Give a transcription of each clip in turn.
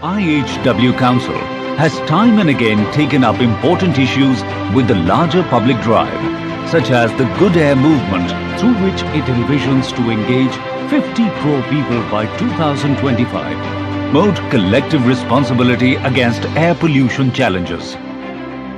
IHW Council has time and again taken up important issues with the larger public drive, such as the Good Air movement, through which it envisions to engage 50 crore people by 2025, promote collective responsibility against air pollution challenges.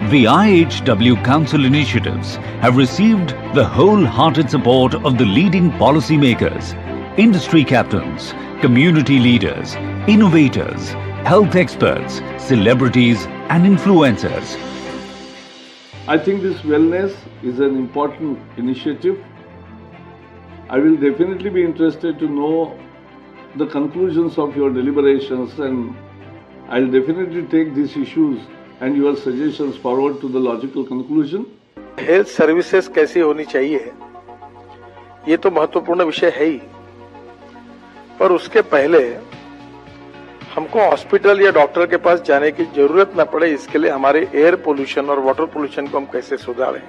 The IHW Council initiatives have received the wholehearted support of the leading policymakers, industry captains, community leaders, innovators, health experts, celebrities and influencers. I think this wellness is an important initiative. I will definitely be interested to know the conclusions of your deliberations, and I'll definitely take these issues and your suggestions forward to the logical conclusion. Health services कैसी होनी चाहिए, ये तो महत्वपूर्ण विषय है ही, पर उसके पहले हमको हॉस्पिटल या डॉक्टर के पास जाने की जरूरत न पड़े, इसके लिए हमारे एयर पोल्यूशन और वाटर पोल्यूशन को हम कैसे सुधारें,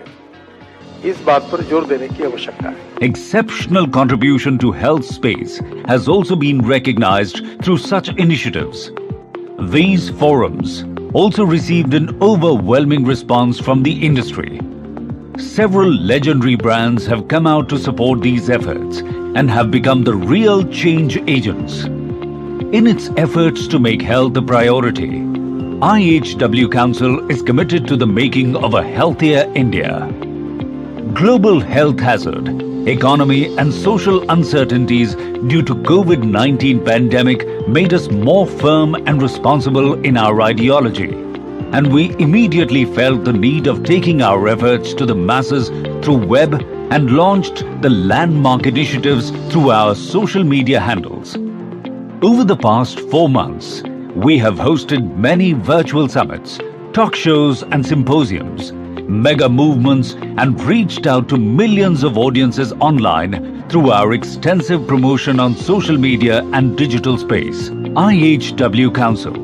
इस बात पर जोर देने की आवश्यकता है. Exceptional contribution to health space has also been recognized through such initiatives. These forums also received an overwhelming response from the industry. Several legendary brands have come out to support these efforts and have become the real change agents. In its efforts to make health a priority, IHW Council is committed to the making of a healthier India. Global health hazard, economy and social uncertainties due to COVID-19 pandemic made us more firm and responsible in our ideology, and we immediately felt the need of taking our efforts to the masses through web and launched the landmark initiatives through our social media handles. Over the past 4 months, we have hosted many virtual summits, talk shows and symposiums, mega movements and reached out to millions of audiences online through our extensive promotion on social media and digital space. IHW Council,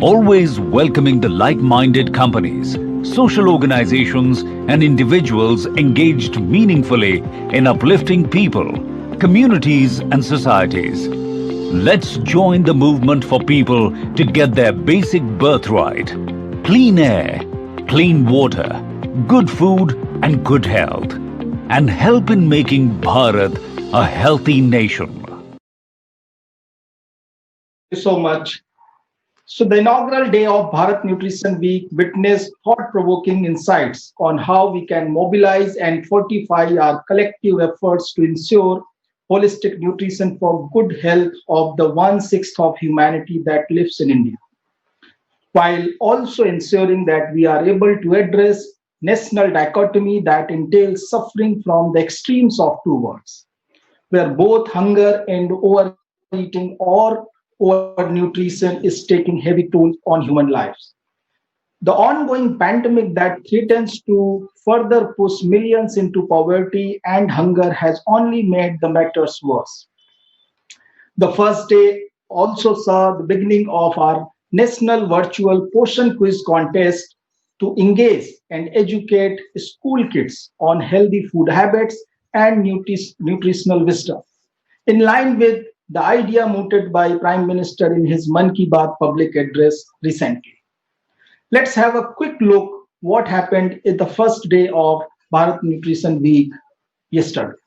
always welcoming the like-minded companies, social organizations and individuals engaged meaningfully in uplifting people, communities and societies. Let's join the movement for people to get their basic birthright: clean air, clean water, good food and good health, and help in making Bharat a healthy nation. Thank you so much. So the inaugural day of Bharat Nutrition Week witnessed thought-provoking insights on how we can mobilize and fortify our collective efforts to ensure holistic nutrition for good health of the 1/6 of humanity that lives in India, while also ensuring that we are able to address national dichotomy that entails suffering from the extremes of two worlds, where both hunger and overeating or overnutrition is taking heavy toll on human lives. The ongoing pandemic that threatens to further push millions into poverty and hunger has only made the matters worse. The first day also saw the beginning of our national virtual Poshan quiz contest to engage and educate school kids on healthy food habits and nutritional wisdom, in line with the idea mooted by Prime Minister in his Mann Ki Baat public address recently. Let's have a quick look what happened in the first day of Bharat Nutrition Week yesterday.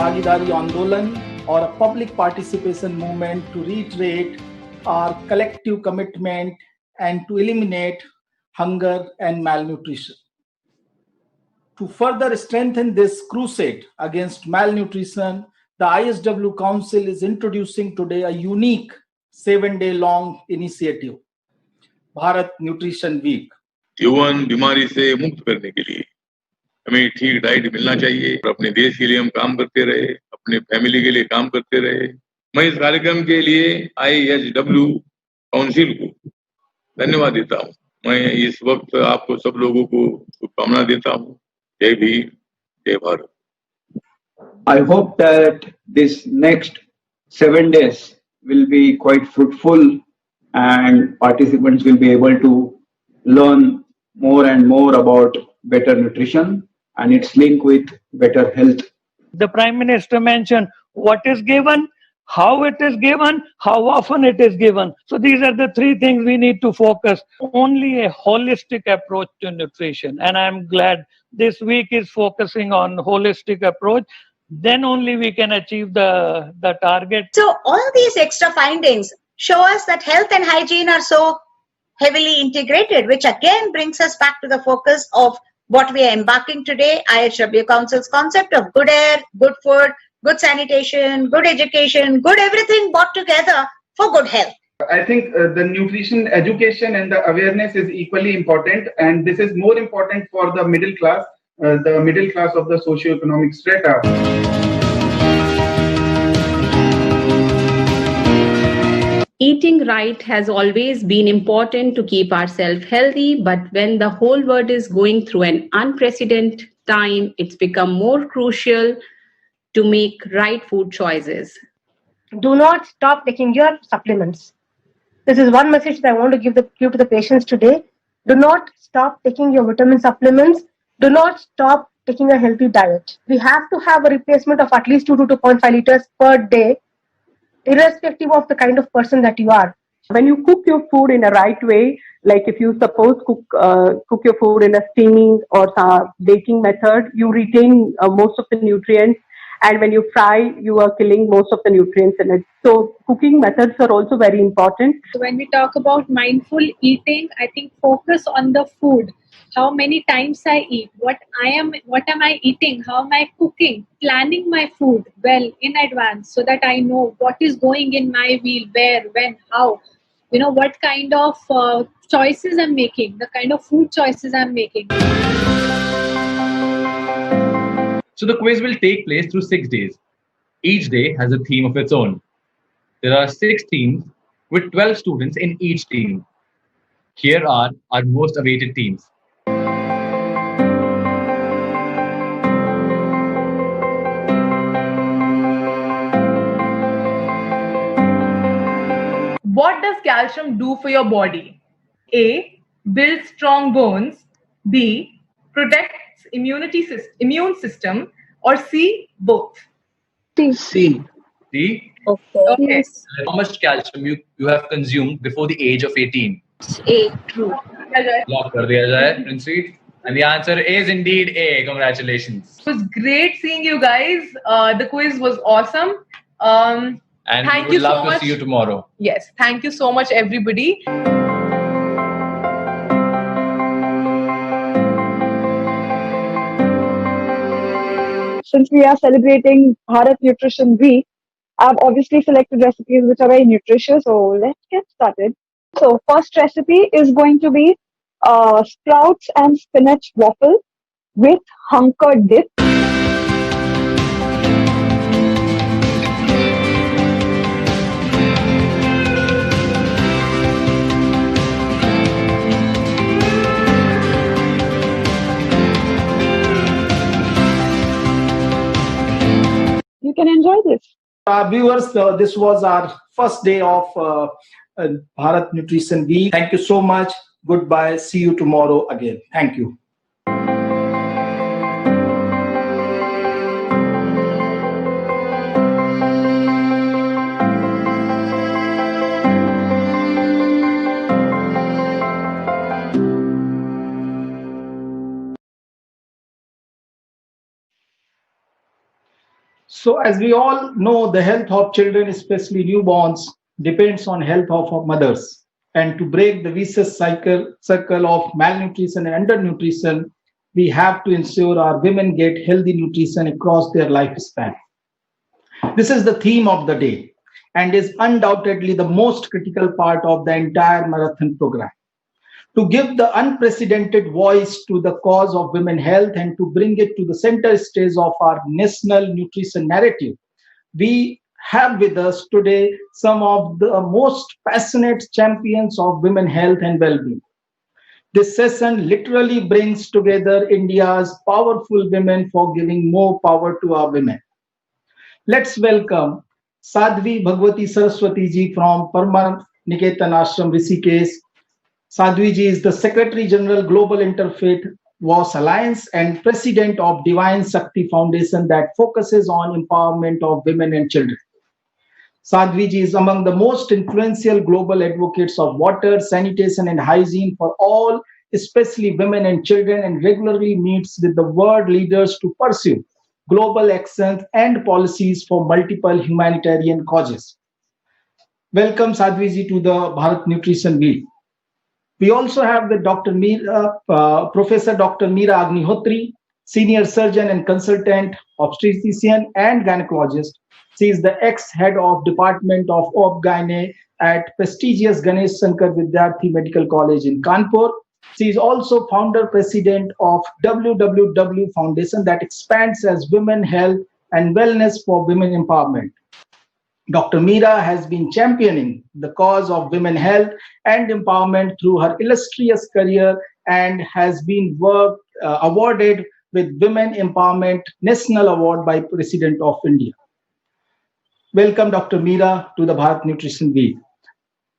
Bhagidari Andolan, or a public participation movement to reiterate our collective commitment and to eliminate hunger and malnutrition. To further strengthen this crusade against malnutrition, the IHW Council is introducing today a unique 7-day-long initiative, Bharat Nutrition Week. युवन बीमारी से मुक्त करने के लिए हमें ठीक diet मिलना चाहिए और अपने देश के लिए हम काम करते रहे, अपने फैमिली के लिए काम करते रहे। मैं इस कार्यक्रम के लिए IHW काउंसिल को धन्यवाद देता हूँ। मैं इस वक्त आपको सब लोगों को शुभकामना देता हूँ। जय भीम, जय Bharat. I hope that this next 7 days will be quite fruitful and participants will be able to learn more and more about better nutrition and its link with better health. The Prime Minister mentioned what is given, how it is given, how often it is given. So these are the three things we need to focus. Only a holistic approach to nutrition. And I'm glad this week is focusing on holistic approach. Then only we can achieve the target. So all these extra findings show us that health and hygiene are so heavily integrated, which again brings us back to the focus of what we are embarking today, IHW Council's concept of good air, good food, good sanitation, good education, good everything brought together for good health. I think the nutrition education and the awareness is equally important, and this is more important for the middle class of the socio-economic strata. Eating right has always been important to keep ourselves healthy, but when the whole world is going through an unprecedented time, it's become more crucial to make right food choices. Do not stop taking your supplements. This is one message that I want to give to the patients today. Do not stop taking your vitamin supplements. Do not stop taking a healthy diet. We have to have a replacement of at least 2 to 2.5 liters per day, irrespective of the kind of person that you are. When you cook your food in a right way, like if you suppose cook your food in a steaming or baking method, you retain most of the nutrients, and when you fry, you are killing most of the nutrients in it. So cooking methods are also very important. When we talk about mindful eating, I think focus on the food. How many times I eat, what am I eating, how am I cooking, planning my food well in advance so that I know what is going in my meal, where, when, how, what kind of choices I'm making, the kind of food choices I'm making. So the quiz will take place through 6 days. Each day has a theme of its own. There are 6 teams with 12 students in each team. Here are our most awaited teams. What does calcium do for your body? A. Builds strong bones. B. Protects immune system. Or C. Both? C. C? Okay. Yes. How much calcium you have consumed before the age of 18? A. True. Lock kar diya jaye, Prince. And the answer is indeed A. Congratulations. It was great seeing you guys. The quiz was awesome. And thank we you would love so to much. see you tomorrow. Yes, thank you so much, everybody. Since we are celebrating Bharat Nutrition Week, I've obviously selected recipes which are very nutritious. So let's get started. So first recipe is going to be sprouts and spinach waffle with hunker dip. You can enjoy this. Viewers, this was our first day of Bharat Nutrition Week. Thank you so much. Goodbye. See you tomorrow again. Thank you. So as we all know, the health of children, especially newborns, depends on health of our mothers. And to break the vicious circle of malnutrition and undernutrition, we have to ensure our women get healthy nutrition across their lifespan. This is the theme of the day and is undoubtedly the most critical part of the entire marathon program. To give the unprecedented voice to the cause of women health and to bring it to the center stage of our national nutrition narrative, we have with us today some of the most passionate champions of women health and well-being. This session literally brings together India's powerful women for giving more power to our women. Let's welcome Sadhvi Bhagwati Saraswati ji from Parma Niketan Ashram Rishikesh. Sadhvi ji is the Secretary General Global Interfaith Was Alliance and President of Divine Shakti Foundation that focuses on empowerment of women and children. Sadhvi ji is among the most influential global advocates of water, sanitation, and hygiene for all, especially women and children, and regularly meets with the world leaders to pursue global actions and policies for multiple humanitarian causes. Welcome, Sadhvi ji, to the Bharat Nutrition Week. We also have the Professor Dr. Meera Agnihotri, Senior Surgeon and Consultant Obstetrician and Gynecologist. She is the ex-head of Department of Ob-Gyne at prestigious Ganesh Shankar Vidyarthi Medical College in Kanpur. She is also founder president of WWW Foundation that expands as Women Health and Wellness for Women Empowerment. Dr. Meera has been championing the cause of women health and empowerment through her illustrious career and has been awarded with Women Empowerment National Award by President of India. Welcome, Dr. Meera, to the Bharat Nutrition Week.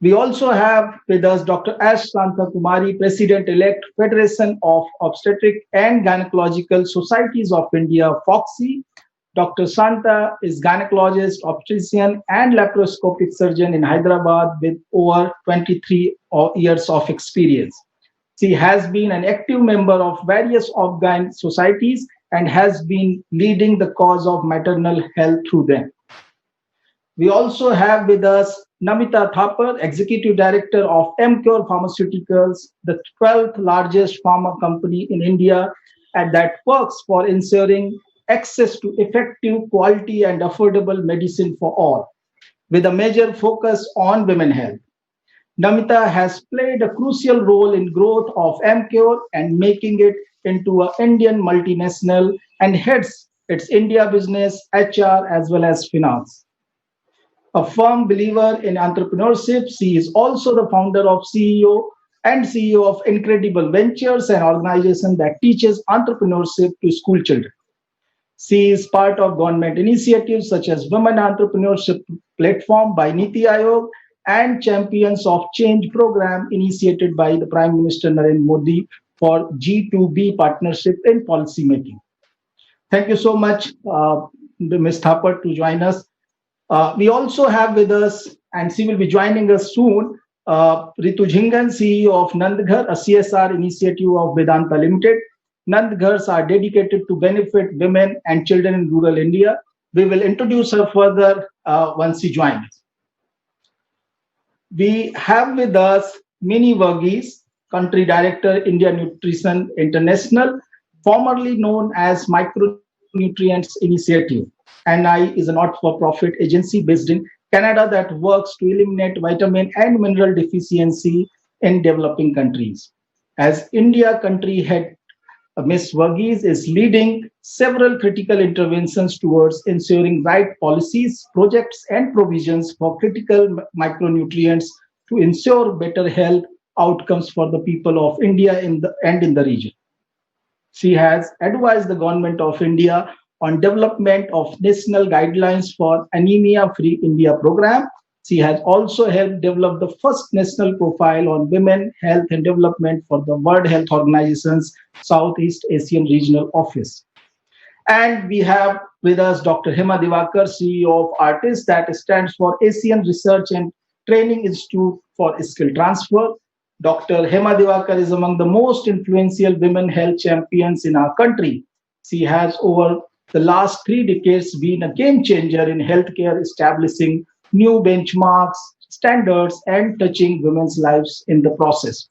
We also have with us Dr. S. Santa Kumari, President-elect, Federation of Obstetric and Gynecological Societies of India, FOGSI. Dr. Santa is gynecologist, obstetrician, and laparoscopic surgeon in Hyderabad with over 23 years of experience. She has been an active member of various Ob-Gyn societies and has been leading the cause of maternal health through them. We also have with us Namita Thapar, Executive Director of MCure Pharmaceuticals, the 12th largest pharma company in India, and that works for ensuring access to effective, quality, and affordable medicine for all, with a major focus on women health. Namita has played a crucial role in growth of MCure and making it into an Indian multinational and heads its India business, HR, as well as finance. A firm believer in entrepreneurship, she is also the founder of CEO of Incredible Ventures, an organization that teaches entrepreneurship to school children. She is part of government initiatives such as Women Entrepreneurship Platform by Niti Aayog and Champions of Change program initiated by the Prime Minister Narendra Modi for G2B partnership in policy making. Thank you so much, Ms. Thapar, to join us. We also have with us, and she will be joining us soon, Ritu Jhingan, CEO of Nandghar, a CSR initiative of Vedanta Limited. Nandghars are dedicated to benefit women and children in rural India. We will introduce her further once she joins. We have with us Mini Varghese, Country Director, India Nutrition International, formerly known as Micronutrients Initiative. NI is a not-for-profit agency based in Canada that works to eliminate vitamin and mineral deficiency in developing countries. As India country head, Ms. Varghese is leading several critical interventions towards ensuring right policies, projects, and provisions for critical micronutrients to ensure better health outcomes for the people of India and in the region. She has advised the government of India on development of national guidelines for Anemia-Free India program. She has also helped develop the first national profile on women health and development for the World Health Organization's Southeast Asian Regional Office. And we have with us Dr. Hema Divakar, CEO of ARTIST, that stands for Asian Research and Training Institute for Skill Transfer. Dr. Hema Divakar is among the most influential women health champions in our country. She has over the last 3 decades been a game changer in healthcare, establishing new benchmarks, standards, and touching women's lives in the process.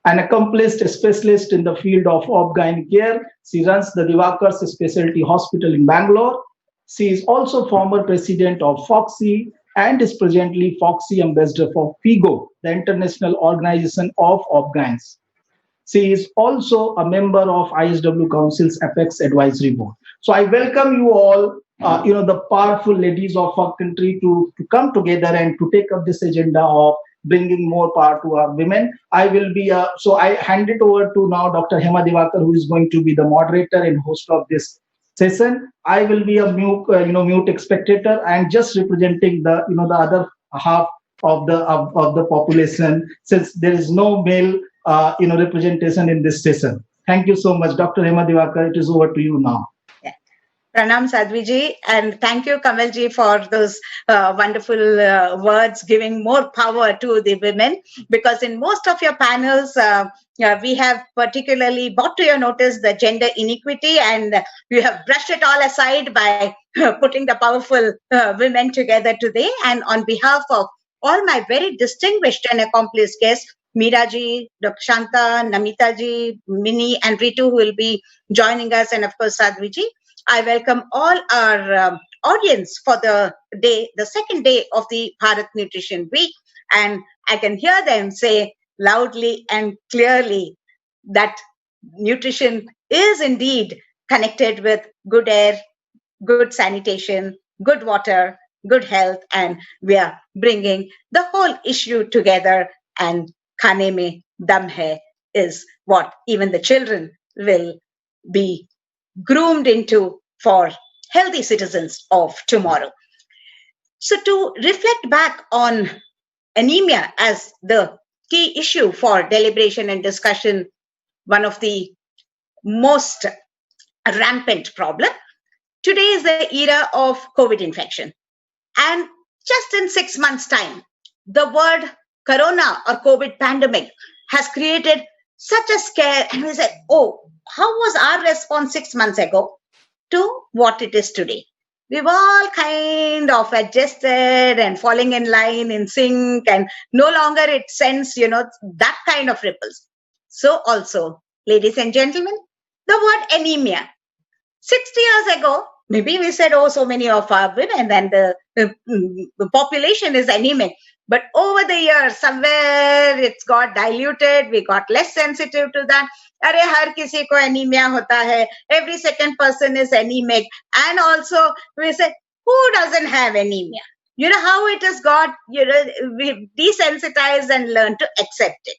An accomplished specialist in the field of Ob-Gyn care, she runs the Divakar's Specialty Hospital in Bangalore. She is also former president of FOGSI and is presently FOGSI ambassador for FIGO, the International Organization of Ob-Gyns. She is also a member of IHW Council's Apex Advisory Board. So I welcome you all, the powerful ladies of our country to come together and to take up this agenda of bringing more power to our women. I will be so I hand it over to now Dr. Hema Divakar, who is going to be the moderator and host of this session. I will be a mute spectator and just representing the the other half of the population, since there is no male representation in this session. Thank you so much, Dr. Hema Divakar. It is over to you now. Pranam Sadhviji, and thank you Kamalji for those wonderful words, giving more power to the women, because in most of your panels we have particularly brought to your notice the gender inequity, and you have brushed it all aside by putting the powerful women together today. And on behalf of all my very distinguished and accomplished guests, Meera ji, Dr. Shanta, Namita ji, Minnie and Ritu, who will be joining us, and of course Sadhviji, I welcome all our audience for the second day of the Bharat Nutrition Week. And I can hear them say loudly and clearly that nutrition is indeed connected with good air, good sanitation, good water, good health, and we are bringing the whole issue together. And khane mein dam hai is what even the children will be groomed into for healthy citizens of tomorrow. So to reflect back on anemia as the key issue for deliberation and discussion, one of the most rampant problem, today is the era of COVID infection. And just in 6 months' time, the word corona or COVID pandemic has created such a scare, and we said, oh, how was our response 6 months ago to what it is today? We've all kind of adjusted and falling in line, in sync, and no longer it sends, that kind of ripples. So also, ladies and gentlemen, the word anemia. 60 years ago, maybe we said, oh, so many of our women and the population is anemic. But over the years, somewhere it's got diluted. We got less sensitive to that. Arey, har kisi ko anemia hota hai. Every second person is anemic. And also, we say, who doesn't have anemia? You know how it has got, we desensitized and learned to accept it.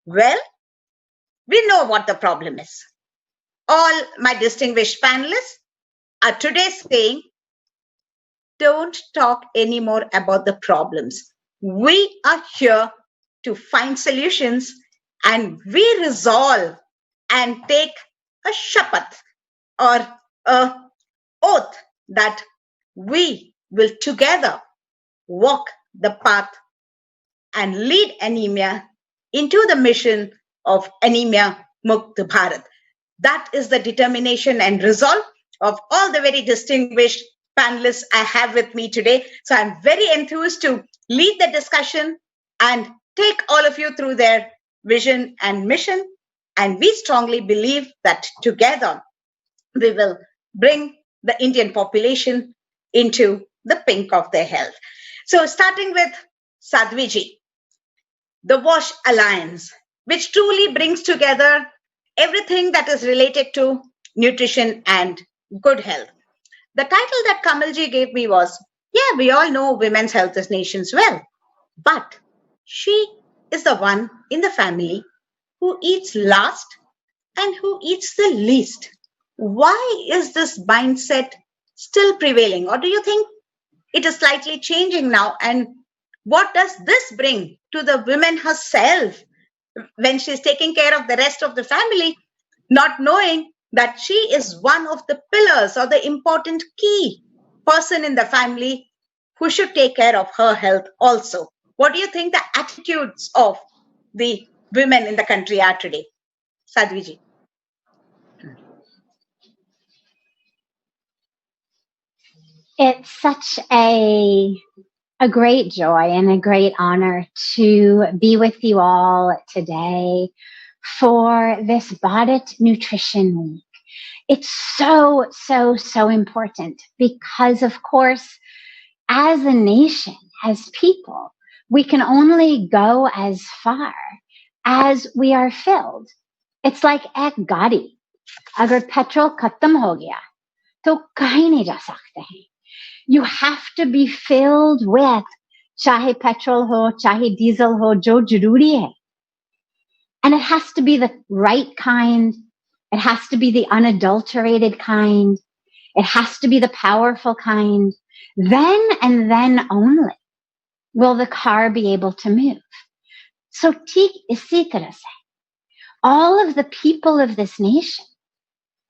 Well, we know what the problem is. All my distinguished panelists are today saying, don't talk anymore about the problems. We are here to find solutions, and we resolve and take a shapath or a oath that we will together walk the path and lead anemia into the mission of Anemia Mukt Bharat. That is the determination and resolve of all the very distinguished panelists I have with me today. So I'm very enthused to lead the discussion and take all of you through their vision and mission. And we strongly believe that together we will bring the Indian population into the pink of their health. So starting with Sadhviji, the WASH Alliance, which truly brings together everything that is related to nutrition and good health. The title that Kamalji gave me was, yeah, we all know women's health is nation's wealth, but she is the one in the family who eats last and who eats the least. Why is this mindset still prevailing? Or do you think it is slightly changing now? And what does this bring to the woman herself when she's taking care of the rest of the family, not knowing that she is one of the pillars or the important key person in the family who should take care of her health also? What do you think the attitudes of the women in the country are today? Sadhviji. It's such a great joy and a great honor to be with you all today for this Bharat Nutrition Week. It's so, so, so important because, of course, as a nation, as people, we can only go as far as we are filled. It's like ek gaadi. Agar petrol khatam ho gaya, to kahin nahi ja sakte hain. You have to be filled with chahe petrol ho, chahe diesel ho, jo jaruri hai. And it has to be the right kind. It has to be the unadulterated kind. It has to be the powerful kind. Then and then only will the car be able to move. So theek isi tarah se, all of the people of this nation,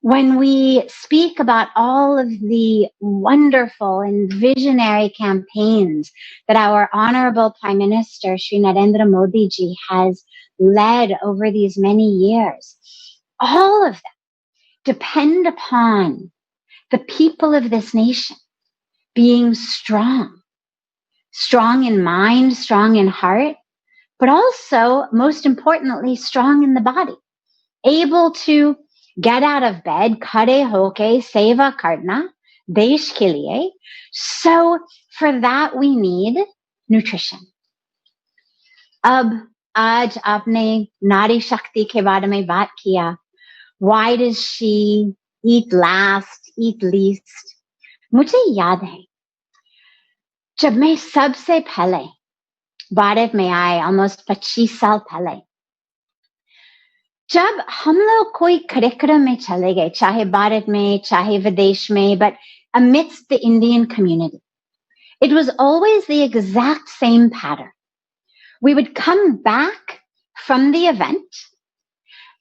when we speak about all of the wonderful and visionary campaigns that our Honorable Prime Minister, Shri Narendra Modi ji, has led over these many years, all of them depend upon the people of this nation being strong in mind, strong in heart, but also, most importantly, strong in the body, able to get out of bed, khade hoke, seva karna, desh ke liye. So for that, we need nutrition. Ab aaj aapne Nari Shakti ke baare mein baat kiya. Why does she eat last, eat least? मुझे याद है जब मैं सबसे पहले भारत में आए, almost 25 साल पहले, जब हम लोग कोई कार्यक्रम में चले गए, चाहे भारत में, चाहे विदेश में, but amidst the Indian community, it was always the exact same pattern. We would come back from the event,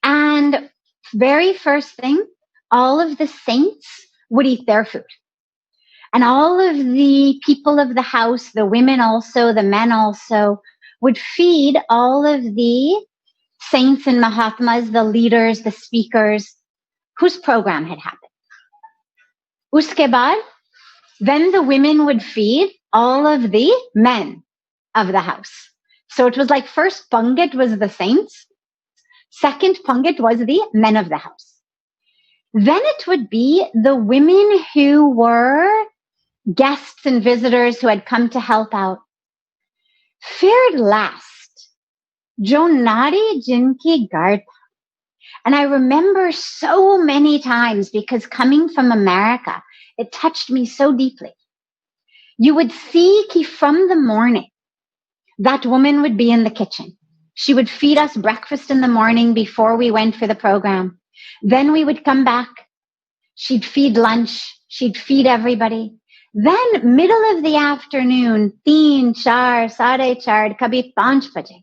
and very first thing, all of the saints would eat their food. And all of the people of the house, the women also, the men also, would feed all of the saints and Mahatmas, the leaders, the speakers, whose program had happened. Uske baad, then the women would feed all of the men of the house. So it was like first Pungat was the saints, second Pungat was the men of the house. Then it would be the women who were guests and visitors who had come to help out. Feared last, jo nari jinki gard. And I remember so many times, because coming from America, it touched me so deeply. You would see ki from the morning, that woman would be in the kitchen. She would feed us breakfast in the morning before we went for the program. Then we would come back. She'd feed lunch. She'd feed everybody. Then middle of the afternoon, 3, 4, 4:30, kabhi 5 baje,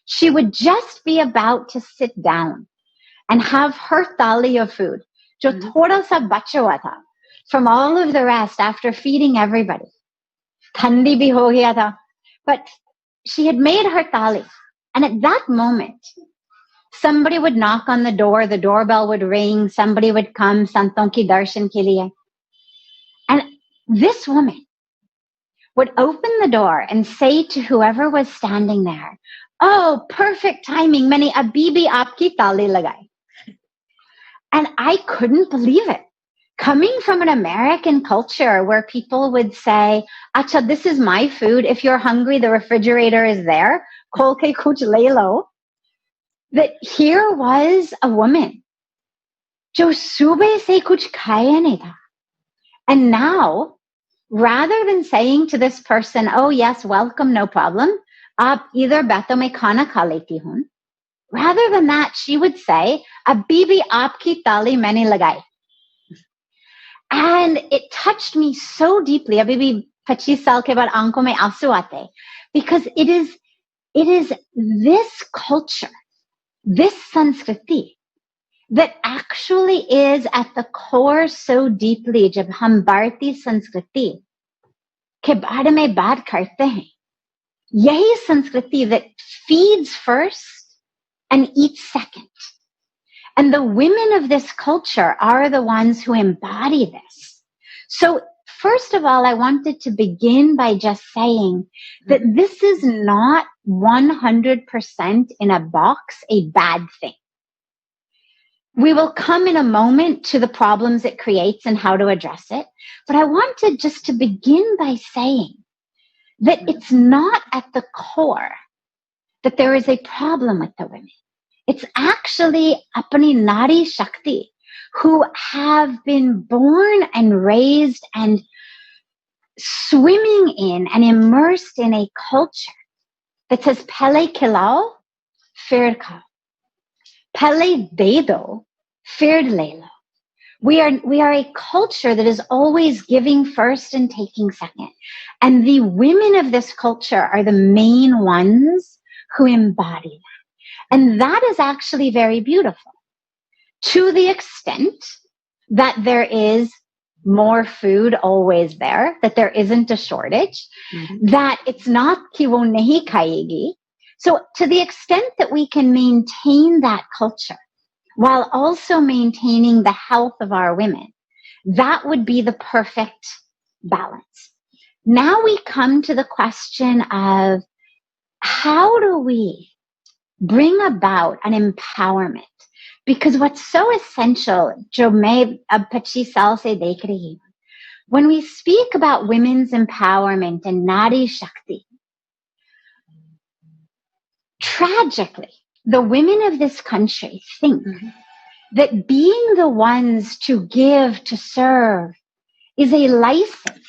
she would just be about to sit down and have her thali of food, jo thoda sa bacha hua tha from all of the rest after feeding everybody. Thandi bhi ho gaya tha, but she had made her thali. And at that moment, somebody would knock on the door, the doorbell would ring, somebody would come, santon ki darshan ke liye. And this woman would open the door and say to whoever was standing there, "Oh, perfect timing. Maine abhi bhi aapki taali lagai." And I couldn't believe it. Coming from an American culture where people would say, "Acha, this is my food. If you're hungry, the refrigerator is there. Khol ke kuch le lo." That here was a woman jo subah se kuch khaya nahi tha. And now, rather than saying to this person, "Oh yes, welcome, no problem, aap either baito mein khana kha leti hoon," rather than that, she would say, "Abhi bhi aapki tali maine lagai." And it touched me so deeply. Abhi bhi 25 saal ke baad aankhon mein aansu aate, because it is this culture, this Sanskriti, that actually is at the core so deeply. Jab hum Bharati Sanskriti के बारे में बात करते हैं, यही संस्कृति that feeds first and eats second. And the women of this culture are the ones who embody this. So first of all, I wanted to begin by just saying that this is not 100% in a box a bad thing. We will come in a moment to the problems it creates and how to address it. But I wanted just to begin by saying that it's not at the core that there is a problem with the women. It's actually apani Nari Shakti who have been born and raised and swimming in and immersed in a culture that says, Pele khilao, fir khao. Pele de do, fir le lo. We are a culture that is always giving first and taking second. And the women of this culture are the main ones who embody that. And that is actually very beautiful, to the extent that there is more food always there, that there isn't a shortage, that it's not ki wo nahi khayegi. So to the extent that we can maintain that culture while also maintaining the health of our women, that would be the perfect balance. Now we come to the question of how do we bring about an empowerment? Because what's so essential, jo main ab 25 saal se dekh rahi hu, when we speak about women's empowerment and Nari Shakti, tragically, the women of this country think that being the ones to give, to serve, is a license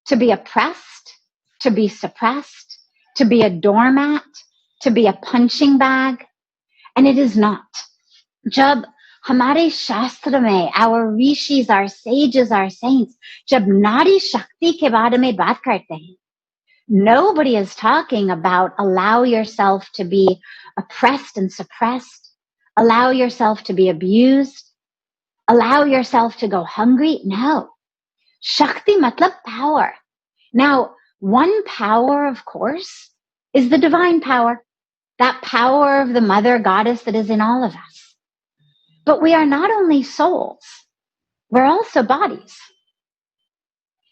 to be oppressed, to be suppressed, to be a doormat, to be a punching bag. And it is not. Jab hamare shastra mein, our rishis, our sages, our saints, jab Nari Shakti ke baare mein baat karte hain, nobody is talking about allow yourself to be oppressed and suppressed, allow yourself to be abused, allow yourself to go hungry. No. Shakti matlab power. Now, one power, of course, is the divine power, that power of the mother goddess that is in all of us. But we are not only souls, we're also bodies.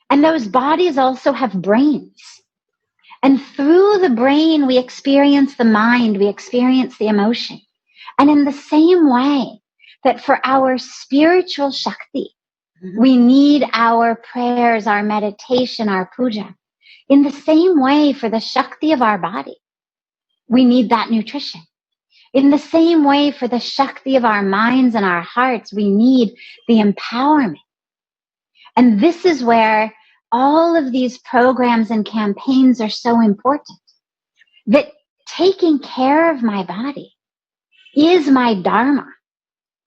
And those bodies also have brains. And through the brain, we experience the mind, we experience the emotion. And in the same way that for our spiritual Shakti, we need our prayers, our meditation, our puja. In the same way for the Shakti of our body, we need that nutrition. In the same way for the Shakti of our minds and our hearts, we need the empowerment. And this is where all of these programs and campaigns are so important. That taking care of my body is my dharma.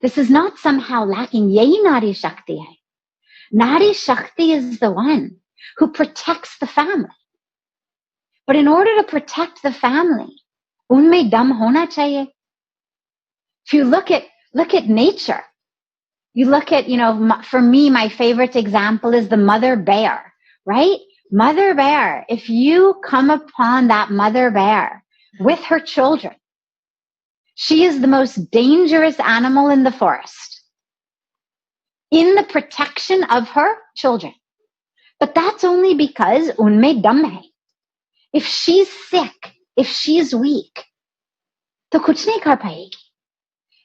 This is not somehow lacking. Yehi Nari Shakti hai. Nari Shakti is the one who protects the family. But in order to protect the family, unme dam hona chahiye. If you look at nature, you look at, for me, my favorite example is the mother bear, right? Mother bear, if you come upon that mother bear with her children, she is the most dangerous animal in the forest in the protection of her children. But that's only because unme dam hai. If she's sick, if she's weak, to kuch nahi kar payegi.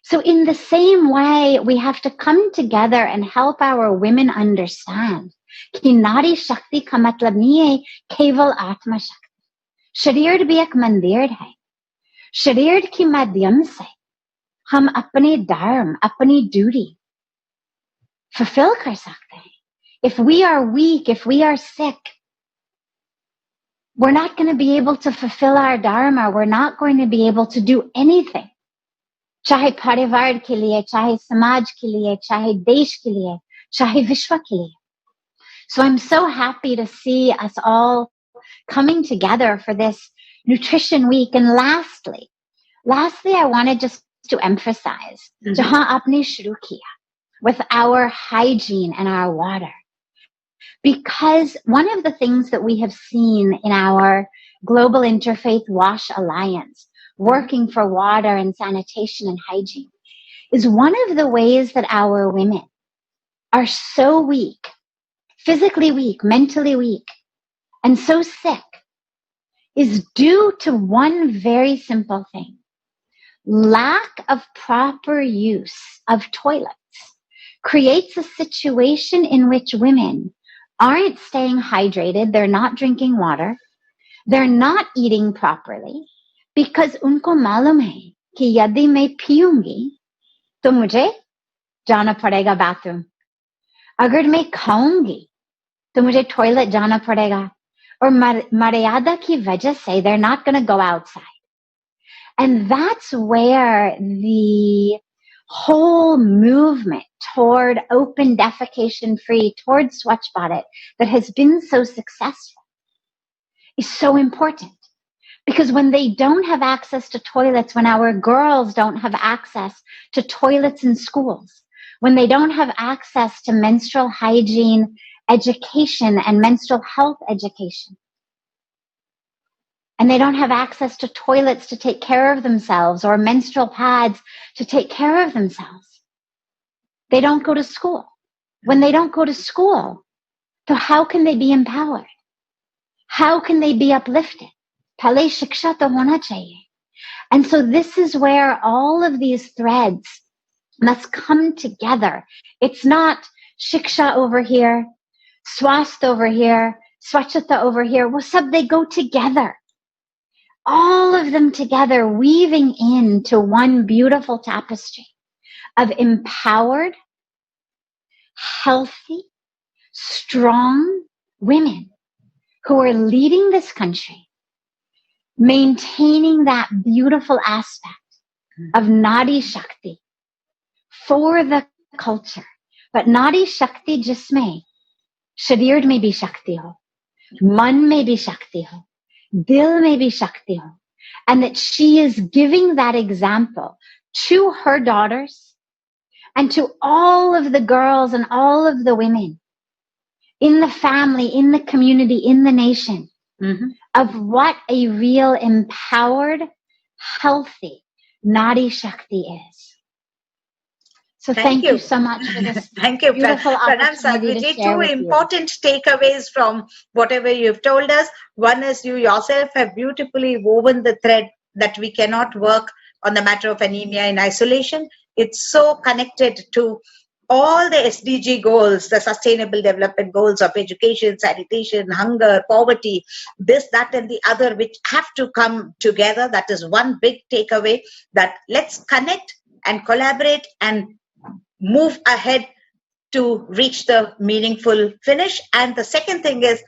So in the same way, we have to come together and help our women understand कि नारी शक्ति का मतलब नहीं है केवल आत्मा शक्ति. शरीर भी एक मंदिर है. शरीर के माध्यम से हम अपने धर्म, अपनी duty fulfill कर सकते हैं. If we are weak, if we are sick, we're not going to be able to fulfill our dharma. We're not going to be able to do anything. चाहे परिवार के लिए, चाहे समाज के लिए, चाहे देश के लिए, चाहे विश्व के लिए. So I'm so happy to see us all coming together for this Nutrition Week. And lastly, I wanted just to emphasize, jahan aapne shuru kiya, with our hygiene and our water. Because one of the things that we have seen in our Global Interfaith Wash Alliance, working for water and sanitation and hygiene, is one of the ways that our women are so weak, physically weak, mentally weak, and so sick, is due to one very simple thing. Lack of proper use of toilets creates a situation in which women aren't staying hydrated, they're not drinking water, they're not eating properly, because उनको मालूम है कि यदि मैं पीऊंगी तो मुझे जाना पड़ेगा बाथरूम. अगर मैं खाऊंगी तो मुझे टॉयलेट जाना पड़ेगा, और मर्यादा की वजह से they're not going to go outside. And that's where the whole movement toward open defecation free, toward Swachh Bharat, that has been so successful is so important. Because when they don't have access to toilets, when our girls don't have access to toilets in schools, when they don't have access to menstrual hygiene education and menstrual health education, and they don't have access to toilets to take care of themselves or menstrual pads to take care of themselves, they don't go to school. When they don't go to school, so how can they be empowered? How can they be uplifted? Pehle shiksha to hona chahiye. And so this is where all of these threads must come together. It's not shiksha over here, swasth over here, swachhata over here. Well, sab, they go together. All of them together, weaving into one beautiful tapestry of empowered, healthy, strong women who are leading this country, maintaining that beautiful aspect of Nadi Shakti for the culture. But Nadi Shakti jisme sharir mein bhi Shakti ho, man mein bhi Shakti ho, dil mein bhi Shakti ho. And that she is giving that example to her daughters and to all of the girls and all of the women in the family, in the community, in the nation, of what a real empowered, healthy Nadi Shakti is. So thank you so much for this Thank you, beautiful Pranam opportunity Sadhviji. to share Two with you. important takeaways from whatever you've told us. One is you yourself have beautifully woven the thread that we cannot work on the matter of anemia in isolation. It's so connected to all the SDG goals, the sustainable development goals of education, sanitation, hunger, poverty, this, that, and the other, which have to come together. That is one big takeaway, that let's connect and collaborate and move ahead to reach the meaningful finish. And the second thing is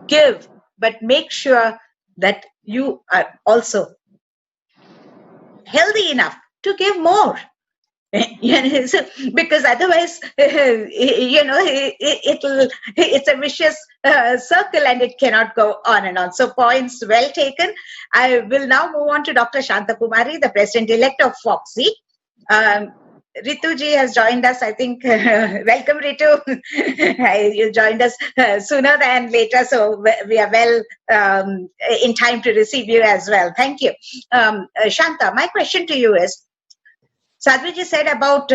give, but make sure that you are also healthy enough to give more. Because otherwise, it's a vicious circle and it cannot go on and on. So points well taken. I will now move on to Dr. Shanta Kumari, the President-elect of FOXY. Ritu ji has joined us, I think. Welcome, Ritu. You joined us sooner than later, so we are well in time to receive you as well. Thank you. Shanta, my question to you is, Sadhviji said about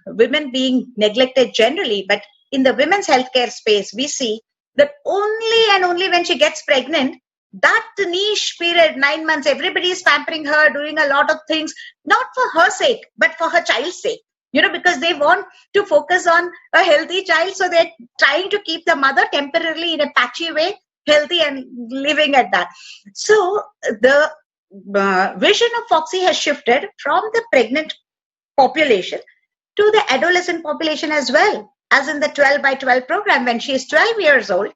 women being neglected generally, but in the women's healthcare space, we see that only and only when she gets pregnant, that niche period, 9 months, everybody is pampering her, doing a lot of things, not for her sake, but for her child's sake. Because they want to focus on a healthy child, so they're trying to keep the mother temporarily in a patchy way healthy and living at that. So the vision of FOXY has shifted from the pregnant population to the adolescent population as well, as in the 12 by 12 program. When she is 12 years old,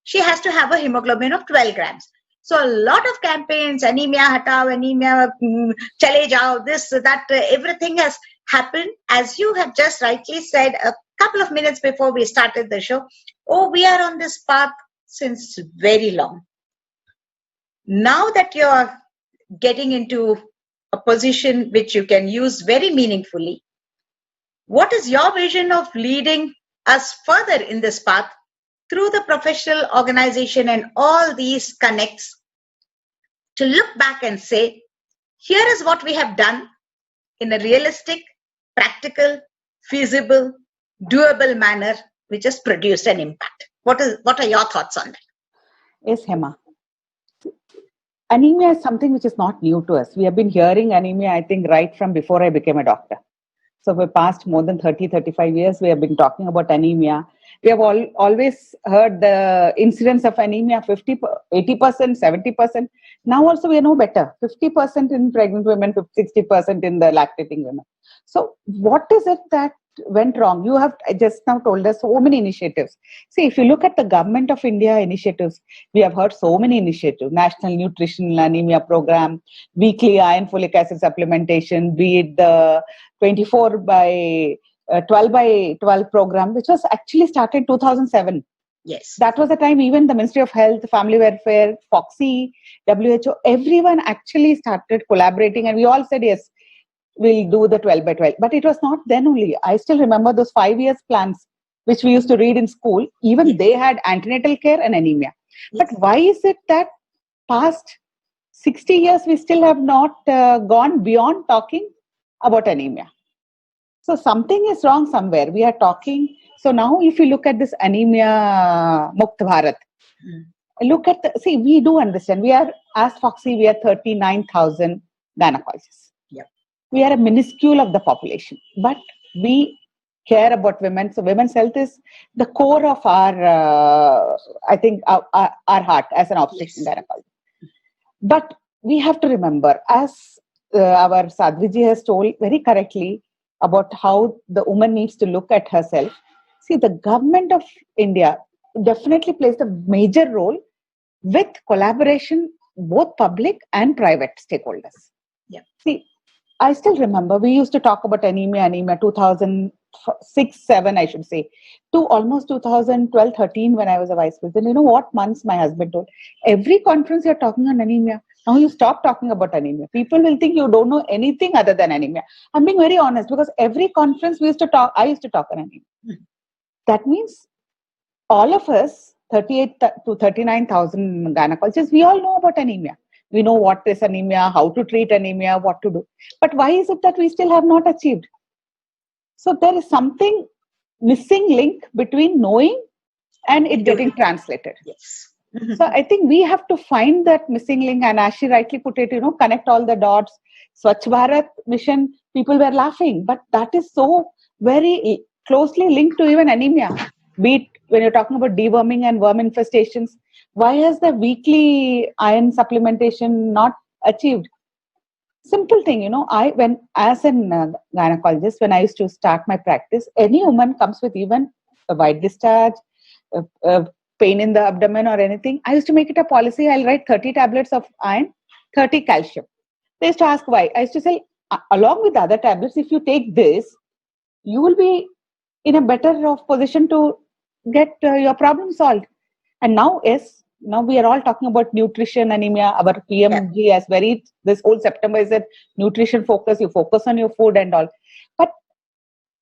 she has to have a hemoglobin of 12 grams. So a lot of campaigns, anemia hatao, anemia chale jao, this, that, everything has happened. As you have just rightly said a couple of minutes before we started the show, we are on this path since very long. Now that you're getting into a position which you can use very meaningfully, what is your vision of leading us further in this path through the professional organization and all these connects, to look back and say, here is what we have done in a realistic, practical, feasible, doable manner, which has produced an impact? What are your thoughts on that? Yes, Hema. Anemia is something which is not new to us. We have been hearing anemia, I think, right from before I became a doctor. So for the past more than 30-35 years, we have been talking about anemia. We have always heard the incidence of anemia, 50%, 80%, 70%. Now also we know better, 50% in pregnant women, 60% in the lactating women. So what is it that went wrong? You have just now told us so many initiatives. See, if you look at the Government of India initiatives, we have heard so many initiatives: National Nutrition Anemia Program, weekly iron folic acid supplementation, be it the 24 by 12 by 12 program, which was actually started in 2007. Yes. That was the time even the Ministry of Health, Family Welfare, FOXY, WHO, everyone actually started collaborating, and we all said, yes, we'll do the 12 by 12. But it was not then only. I still remember those 5 years plans, which we used to read in school. Even they had antenatal care and anemia. But why is it that past 60 years, we still have not gone beyond talking about anemia? So something is wrong somewhere. We are talking. So now if you look at this anemia Mukt Bharat, look at see, we do understand. We are, as FOXY, we are 39,000 gynecologists. Yeah. We are a minuscule of the population, but we care about women. So women's health is the core of our, I think, our heart as an obstetrician gynecologist. But we have to remember, as our Sadhviji has told very correctly about how the woman needs to look at herself. See, the Government of India definitely plays a major role with collaboration, both public and private stakeholders. Yeah. See, I still remember we used to talk about anemia 2006-7, I should say, to almost 2012-13 when I was a vice president. You know what months my husband told? Every conference you're talking on anemia. Now you stop talking about anemia. People will think you don't know anything other than anemia. I'm being very honest, because every conference we used to talk, I used to talk on anemia. That means all of us, 38 to 39,000 gynecologists, we all know about anemia. We know what is anemia, how to treat anemia, what to do. But why is it that we still have not achieved? So there is something missing link between knowing and it getting translated. Yes. So I think we have to find that missing link, and as she rightly put it, connect all the dots. Swachh Bharat mission, people were laughing, but that is so very closely linked to even anemia. Be it when you're talking about deworming and worm infestations, why has the weekly iron supplementation not achieved? Simple thing, when as a gynecologist, when I used to start my practice, any woman comes with even a white discharge, pain in the abdomen or anything, I used to make it a policy. I'll write 30 tablets of iron, 30 calcium. They used to ask why. I used to say, along with the other tablets, if you take this, you will be in a better position to get your problem solved. And now, now we are all talking about nutrition, anemia. Our PMG has this whole September is a nutrition focus. You focus on your food and all. But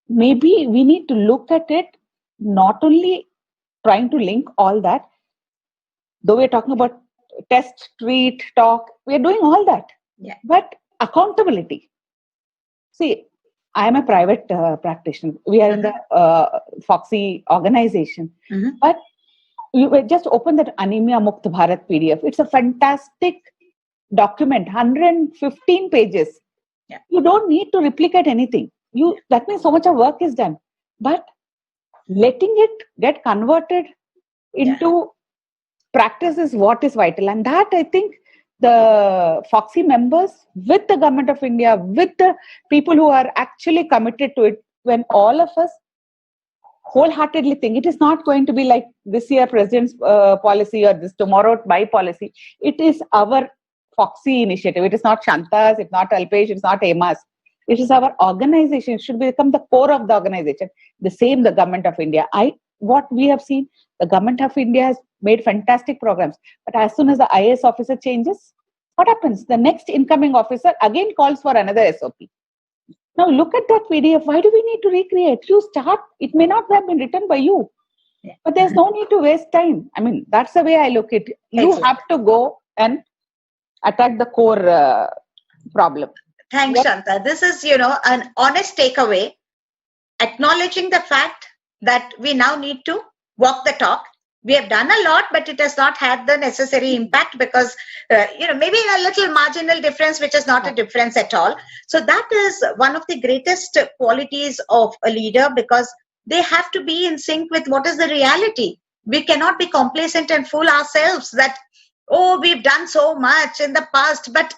maybe we need to look at it, not only trying to link all that, though we're talking about test, treat, talk, we're doing all that. Yeah. But accountability. See, I am a private practitioner. We are in the FOXY organization. But you just open that Anemia Mukt Bharat PDF. It's a fantastic document, 115 pages. Yeah. You don't need to replicate anything. That means so much of work is done. But letting it get converted into practice is what is vital. And that, I think, the FOXY members with the Government of India, with the people who are actually committed to it, when all of us wholeheartedly think it is not going to be like this year President's policy or this tomorrow my policy. It is our FOXY initiative. It is not Shanta's, it's not Alpesh, it's not Emma's. It is our organization. It should become the core of the organization. The same, the Government of India. What we have seen, the Government of India has made fantastic programs. But as soon as the IAS officer changes, what happens? The next incoming officer again calls for another SOP. Now look at that PDF. Why do we need to recreate? You start, it may not have been written by you. But there's no need to waste time. I mean, that's the way I look at it. You have to go and attack the core problem. Thanks, Shanta. This is, an honest takeaway, acknowledging the fact that we now need to walk the talk. We have done a lot, but it has not had the necessary impact because, maybe a little marginal difference, which is not a difference at all. So that is one of the greatest qualities of a leader, because they have to be in sync with what is the reality. We cannot be complacent and fool ourselves that, we've done so much in the past, but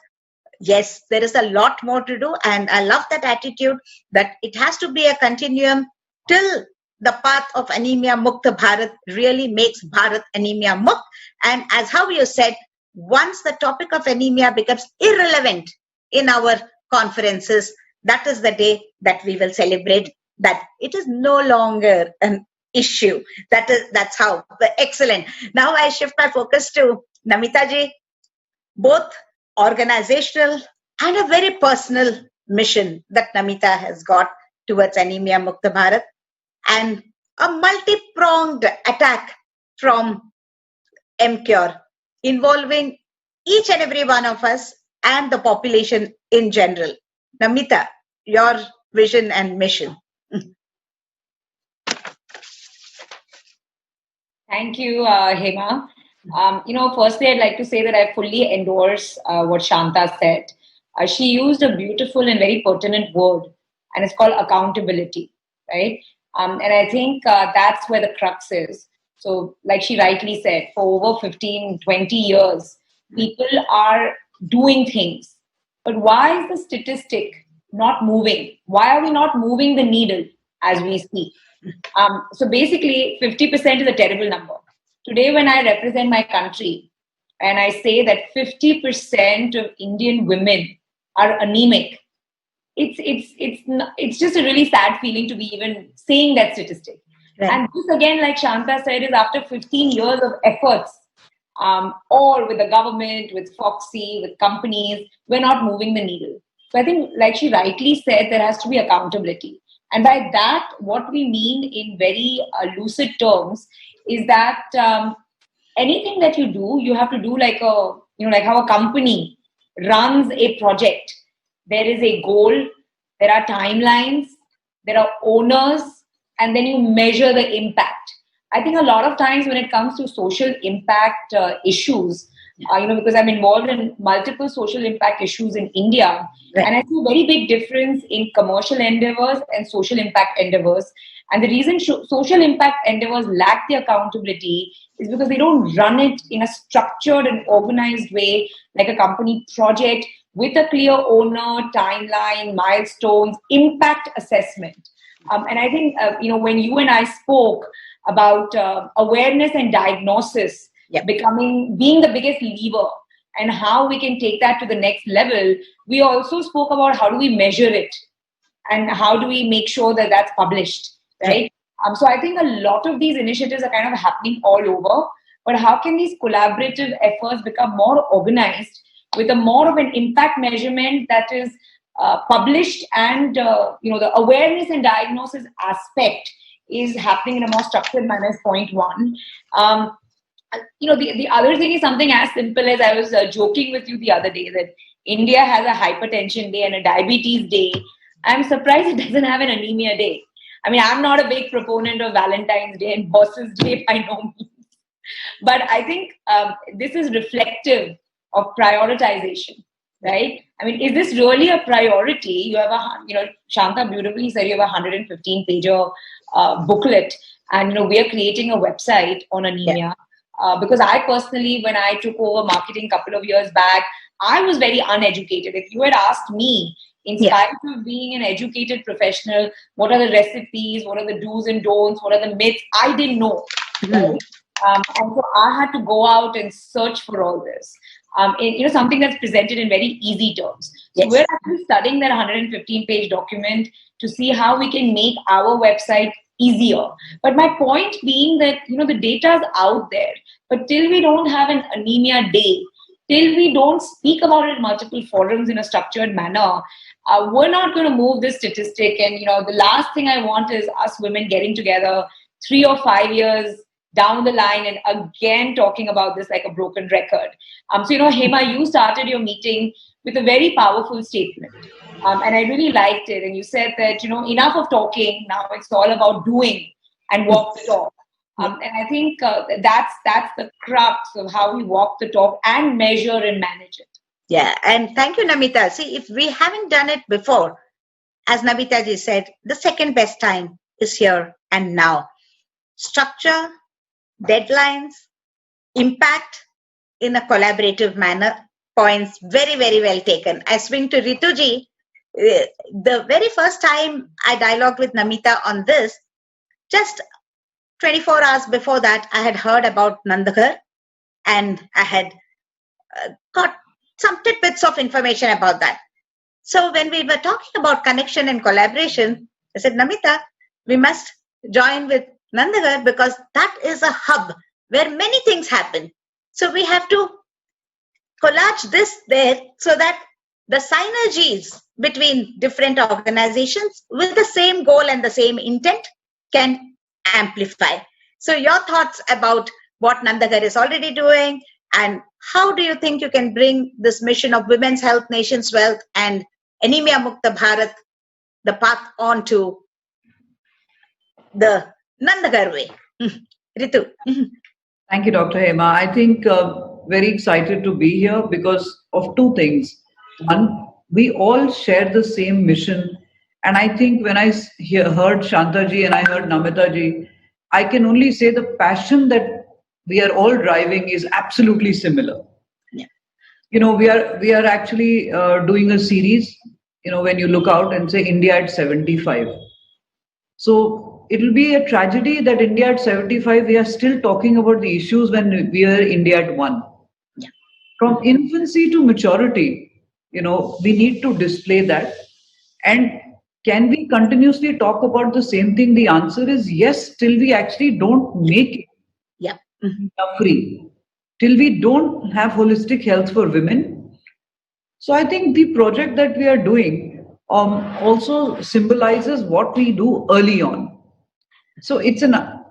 yes, there is a lot more to do. And I love that attitude that it has to be a continuum till the path of Anemia Mukta Bharat really makes Bharat Anemia Mukt. And as how you said, once the topic of anemia becomes irrelevant in our conferences, that is the day that we will celebrate that it is no longer an issue. That's how. Excellent. Now I shift my focus to Namita ji. Both organizational and a very personal mission that Namita has got towards Anemia Mukta Bharat, and a multi-pronged attack from MCure involving each and every one of us and the population in general. Namita, your vision and mission. Thank you, Hema. Firstly, I'd like to say that I fully endorse what Shanta said. She used a beautiful and very pertinent word, and it's called accountability, right? And I think that's where the crux is. So, like she rightly said, for over 15, 20 years, people are doing things. But why is the statistic not moving? Why are we not moving the needle as we speak? So basically, 50% is a terrible number. Today, when I represent my country and I say that 50% of Indian women are anemic, it's just a really sad feeling to be even saying that statistic. Right. And this again, like Shanta said, is after 15 years of efforts, all with the government, with Foxy, with companies, we're not moving the needle. So I think, like she rightly said, there has to be accountability. And by that, what we mean in very lucid terms is that anything that you do, you have to do like how a company runs a project. There is a goal, there are timelines, there are owners, and then you measure the impact. I think a lot of times when it comes to social impact issues, because I'm involved in multiple social impact issues in India, right. And I see a very big difference in commercial endeavors and social impact endeavors. And the reason social impact endeavors lack the accountability is because they don't run it in a structured and organized way, like a company project with a clear owner, timeline, milestones, impact assessment. And I think, when you and I spoke about awareness and diagnosis, being the biggest lever and how we can take that to the next level, we also spoke about how do we measure it and how do we make sure that that's published, right? So I think a lot of these initiatives are kind of happening all over, but how can these collaborative efforts become more organized with a more of an impact measurement that is published and, the awareness and diagnosis aspect is happening in a more structured manner is point one. The other thing is something as simple as I was joking with you the other day that India has a hypertension day and a diabetes day. I'm surprised it doesn't have an anemia day. I mean, I'm not a big proponent of Valentine's Day and Boss's Day by no means. But I think this is reflective of prioritization, right? I mean, is this really a priority? You have Shanta beautifully said you have a 115-pager booklet, and we are creating a website on anemia. Because I personally, when I took over marketing a couple of years back, I was very uneducated. If you had asked me, in spite of being an educated professional, what are the recipes, what are the do's and don'ts, what are the myths, I didn't know. Right? And so I had to go out and search for all this. Something that's presented in very easy terms. So we're actually studying that 115-page document to see how we can make our website easier. But my point being that, the data is out there, but till we don't have an anemia day, till we don't speak about it in multiple forums in a structured manner, we're not going to move this statistic. And, the last thing I want is us women getting together 3 or 5 years down the line and again talking about this like a broken record. Hema, you started your meeting with a very powerful statement. And I really liked it. And you said that, enough of talking. Now it's all about doing and walk the talk. And I think that's the crux of how we walk the talk and measure and manage it. Yeah. And thank you, Namita. See, if we haven't done it before, as Namita ji said, the second best time is here and now. Structure, deadlines, impact in a collaborative manner, points. Very, very well taken. I swing to Rituji. The very first time I dialogued with Namita on this, just 24 hours before that, I had heard about Nandaghar and I had got some tidbits of information about that. So when we were talking about connection and collaboration, I said, Namita, we must join with Nandaghar because that is a hub where many things happen. So we have to collage this there so that the synergies between different organizations with the same goal and the same intent can amplify. So your thoughts about what Nandaghar is already doing and how do you think you can bring this mission of women's health, nation's wealth and Anemia Mukta Bharat, the path on to the Nandaghar way? Ritu. Thank you, Dr. Hema. I think very excited to be here because of two things. One, we all share the same mission. And I think when I heard Shantaji and I heard Namitaji, I can only say the passion that we are all driving is absolutely similar. Yeah. You know, we are actually doing a series, you know, when you look out and say India at 75. So it will be a tragedy that India at 75, we are still talking about the issues when we are India at 1. Yeah. From infancy to maturity, you know, we need to display that. And can we continuously talk about the same thing? The answer is yes, till we actually don't make it free, till we don't have holistic health for women. So I think the project that we are doing also symbolizes what we do early on. So it's a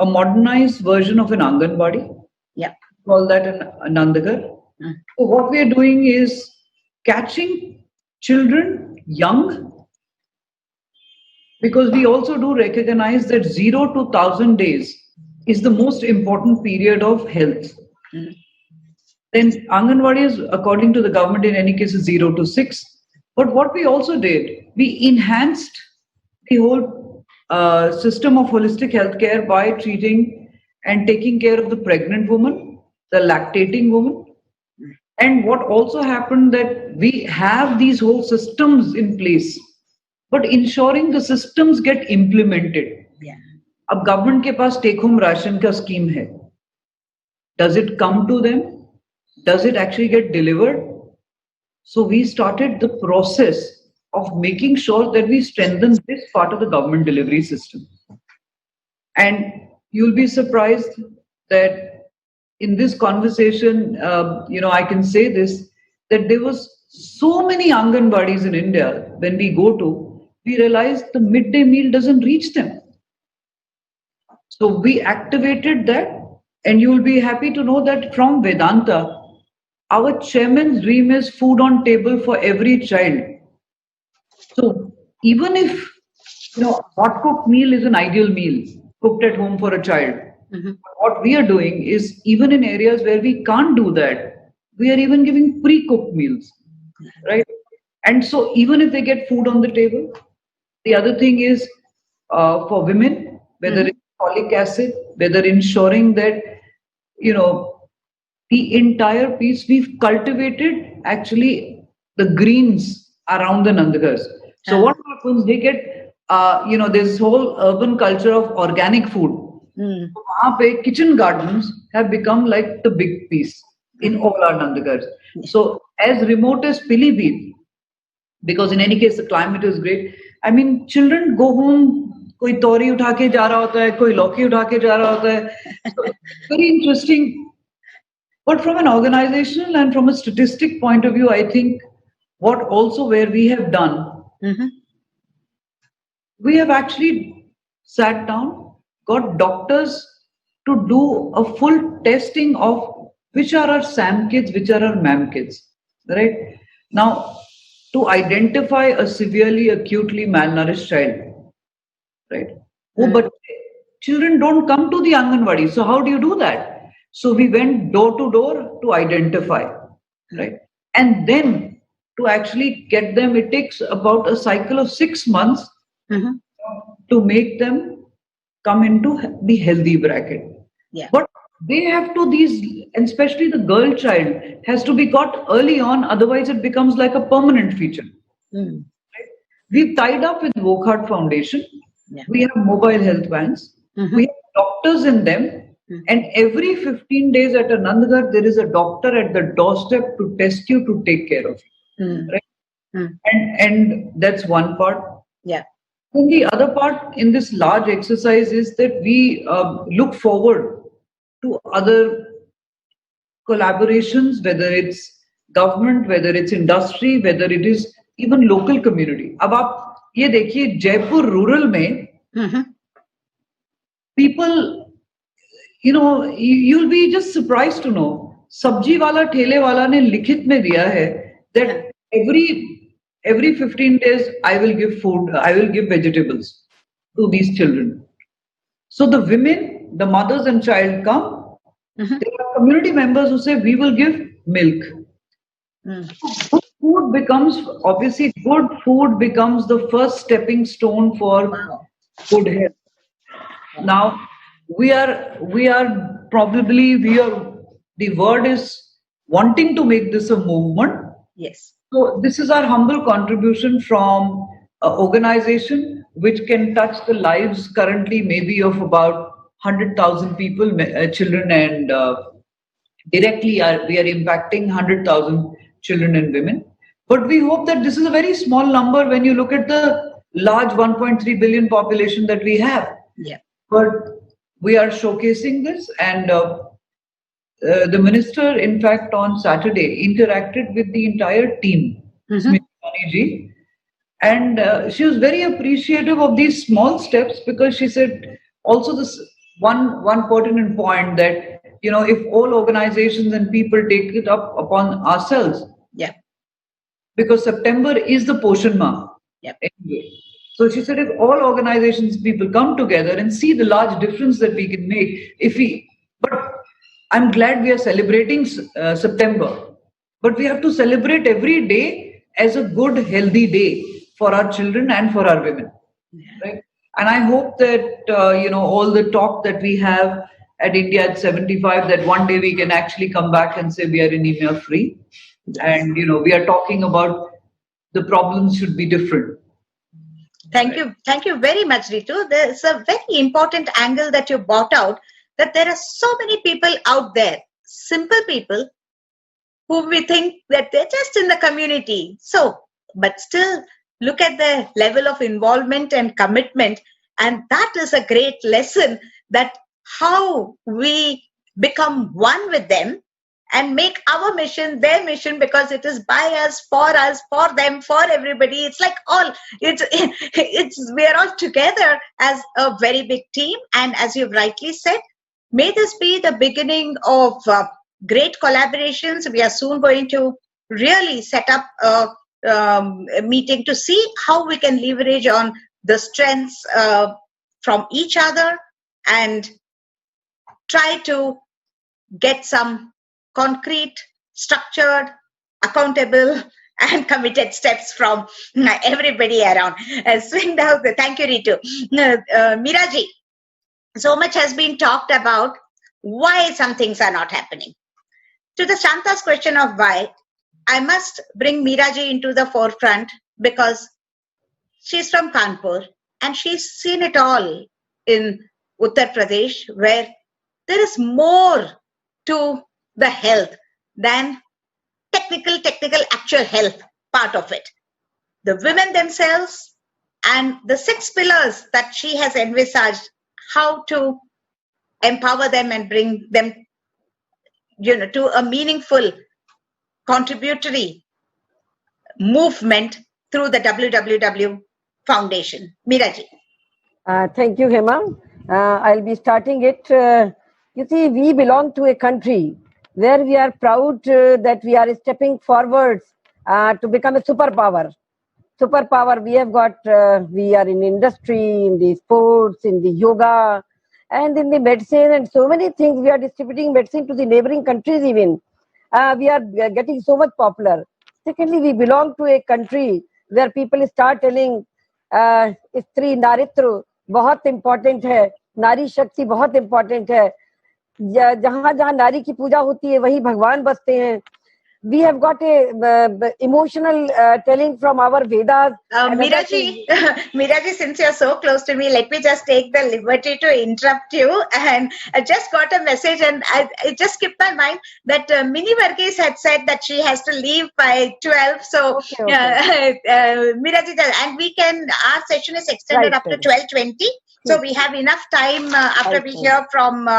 modernized version of an Anganwadi. Yeah. Call that a Nandaghar. So what we are doing is catching children young, because we also do recognize that 0 to 1,000 days is the most important period of health. Then Anganwadi is, according to the government, in any case, is 0 to 6. But what we also did, we enhanced the whole system of holistic healthcare by treating and taking care of the pregnant woman, the lactating woman. And what also happened that we have these whole systems in place, but ensuring the systems get implemented. Yeah. Ab government ke paas take home ration ka scheme hai. Does it come to them? Does it actually get delivered? So we started the process of making sure that we strengthen this part of the government delivery system. And you'll be surprised that in this conversation, I can say this, that there was so many Anganwadis in India, when we go to, we realized the midday meal doesn't reach them. So we activated that, and you will be happy to know that from Vedanta, our chairman's dream is food on table for every child. So even if, hot cooked meal is an ideal meal, cooked at home for a child, what we are doing is, even in areas where we can't do that, we are even giving pre-cooked meals, right? And so even if they get food on the table, the other thing is for women, whether it's folic acid, whether ensuring that, the entire piece, we've cultivated actually the greens around the Nandaghars. So what happens, they get, this whole urban culture of organic food. So, kitchen gardens have become like the big piece in all our Nandaghars. So as remote as Pilibhit, because in any case the climate is great, I mean, children go home, koi tori utha ke ja raha hota hai, koi lauki utha ke ja raha hota hai. So, very interesting. But from an organizational and from a statistic point of view, I think what also where we have done, we have actually sat down, got doctors to do a full testing of which are our SAM kids, which are our MAM kids, right? Now, to identify a severely, acutely malnourished child, right? But children don't come to the Anganwadi. So how do you do that? So we went door to door to identify, right? And then to actually get them, it takes about a cycle of 6 months to make them come into the healthy bracket. Yeah. But they have to, these, and especially the girl child, has to be got early on, otherwise it becomes like a permanent feature. We've tied up with Wokhart Foundation. We have mobile health vans. We have doctors in them. And every 15 days at a Nandgarh, there is a doctor at the doorstep to test you, to take care of you. Right? And that's one part. Yeah. And the other part in this large exercise is that we look forward to other collaborations, whether it's government, whether it's industry, whether it is even local community. अब आप ये देखिए Jaipur rural में people, you know, you'll be just surprised to know सब्जी वाला ठेले वाला ने लिखित में दिया है that every 15 days I will give food, I will give vegetables to these children. So the women, the mothers and child come. There are community members who say we will give milk. Good food becomes, obviously good food becomes the first stepping stone for good health. Now we are probably, the word is wanting to make this a movement. Yes. So this is our humble contribution from an organization which can touch the lives currently maybe of about 100,000 people, children, and directly we are impacting 100,000 children and women. But we hope that this is a very small number when you look at the large 1.3 billion population that we have. Yeah. But we are showcasing this, and the minister, in fact, on Saturday interacted with the entire team, Smriti Irani ji, and she was very appreciative of these small steps, because she said also this one pertinent point that, you know, if all organizations and people take it up upon ourselves, because September is the Poshan Ma. Anyway. So she said, if all organizations, people come together and see the large difference that we can make, but I'm glad we are celebrating September, but we have to celebrate every day as a good, healthy day for our children and for our women, right? And I hope that, you know, all the talk that we have at India at 75, that one day we can actually come back and say we are anemia free. And, you know, we are talking about the problems should be different. Thank you. Thank you very much, Ritu. There's a very important angle that you brought out, that there are so many people out there, simple people, who we think that they're just in the community. So, but still look at the level of involvement and commitment. And that is a great lesson, that how we become one with them and make our mission their mission, because it is by us, for them, for everybody. It's like we're all together as a very big team. And as you've rightly said, may this be the beginning of great collaborations. We are soon going to really set up a meeting to see how we can leverage on the strengths from each other and try to get some concrete, structured, accountable and committed steps from everybody around. Thank you, Ritu. Meeraji, so much has been talked about why some things are not happening. To the Shanta's question of why, I must bring Meeraji into the forefront, because she's from Kanpur and she's seen it all in Uttar Pradesh, where there is more to the health than technical actual health part of it. The women themselves and the 6 pillars that she has envisaged, how to empower them and bring them, you know, to a meaningful contributory movement through the IHW Foundation. Meeraji. Thank you, Hema. I'll be starting it. You see, we belong to a country where we are proud that we are stepping forwards to become a superpower. Superpower, we have got, we are in industry, in the sports, in the yoga, and in the medicine, and so many things. We are distributing medicine to the neighboring countries even. We are getting so much popular. Secondly, we belong to a country where people start telling, Istri Naritru, बहुत important है, नारी शक्ति बहुत important है. जहाँ जहाँ नारी की पूजा होती है वही भगवान बसते हैं. We have got a emotional telling from our Vedas. Meeraji, Meeraji, since you're so close to me, let me just take the liberty to interrupt you. And I just got a message, and it just skipped my mind that Mini Varghese had said that she has to leave by 12. So, Meeraji, and our session is extended up to 12:20. So we have enough time after we hear from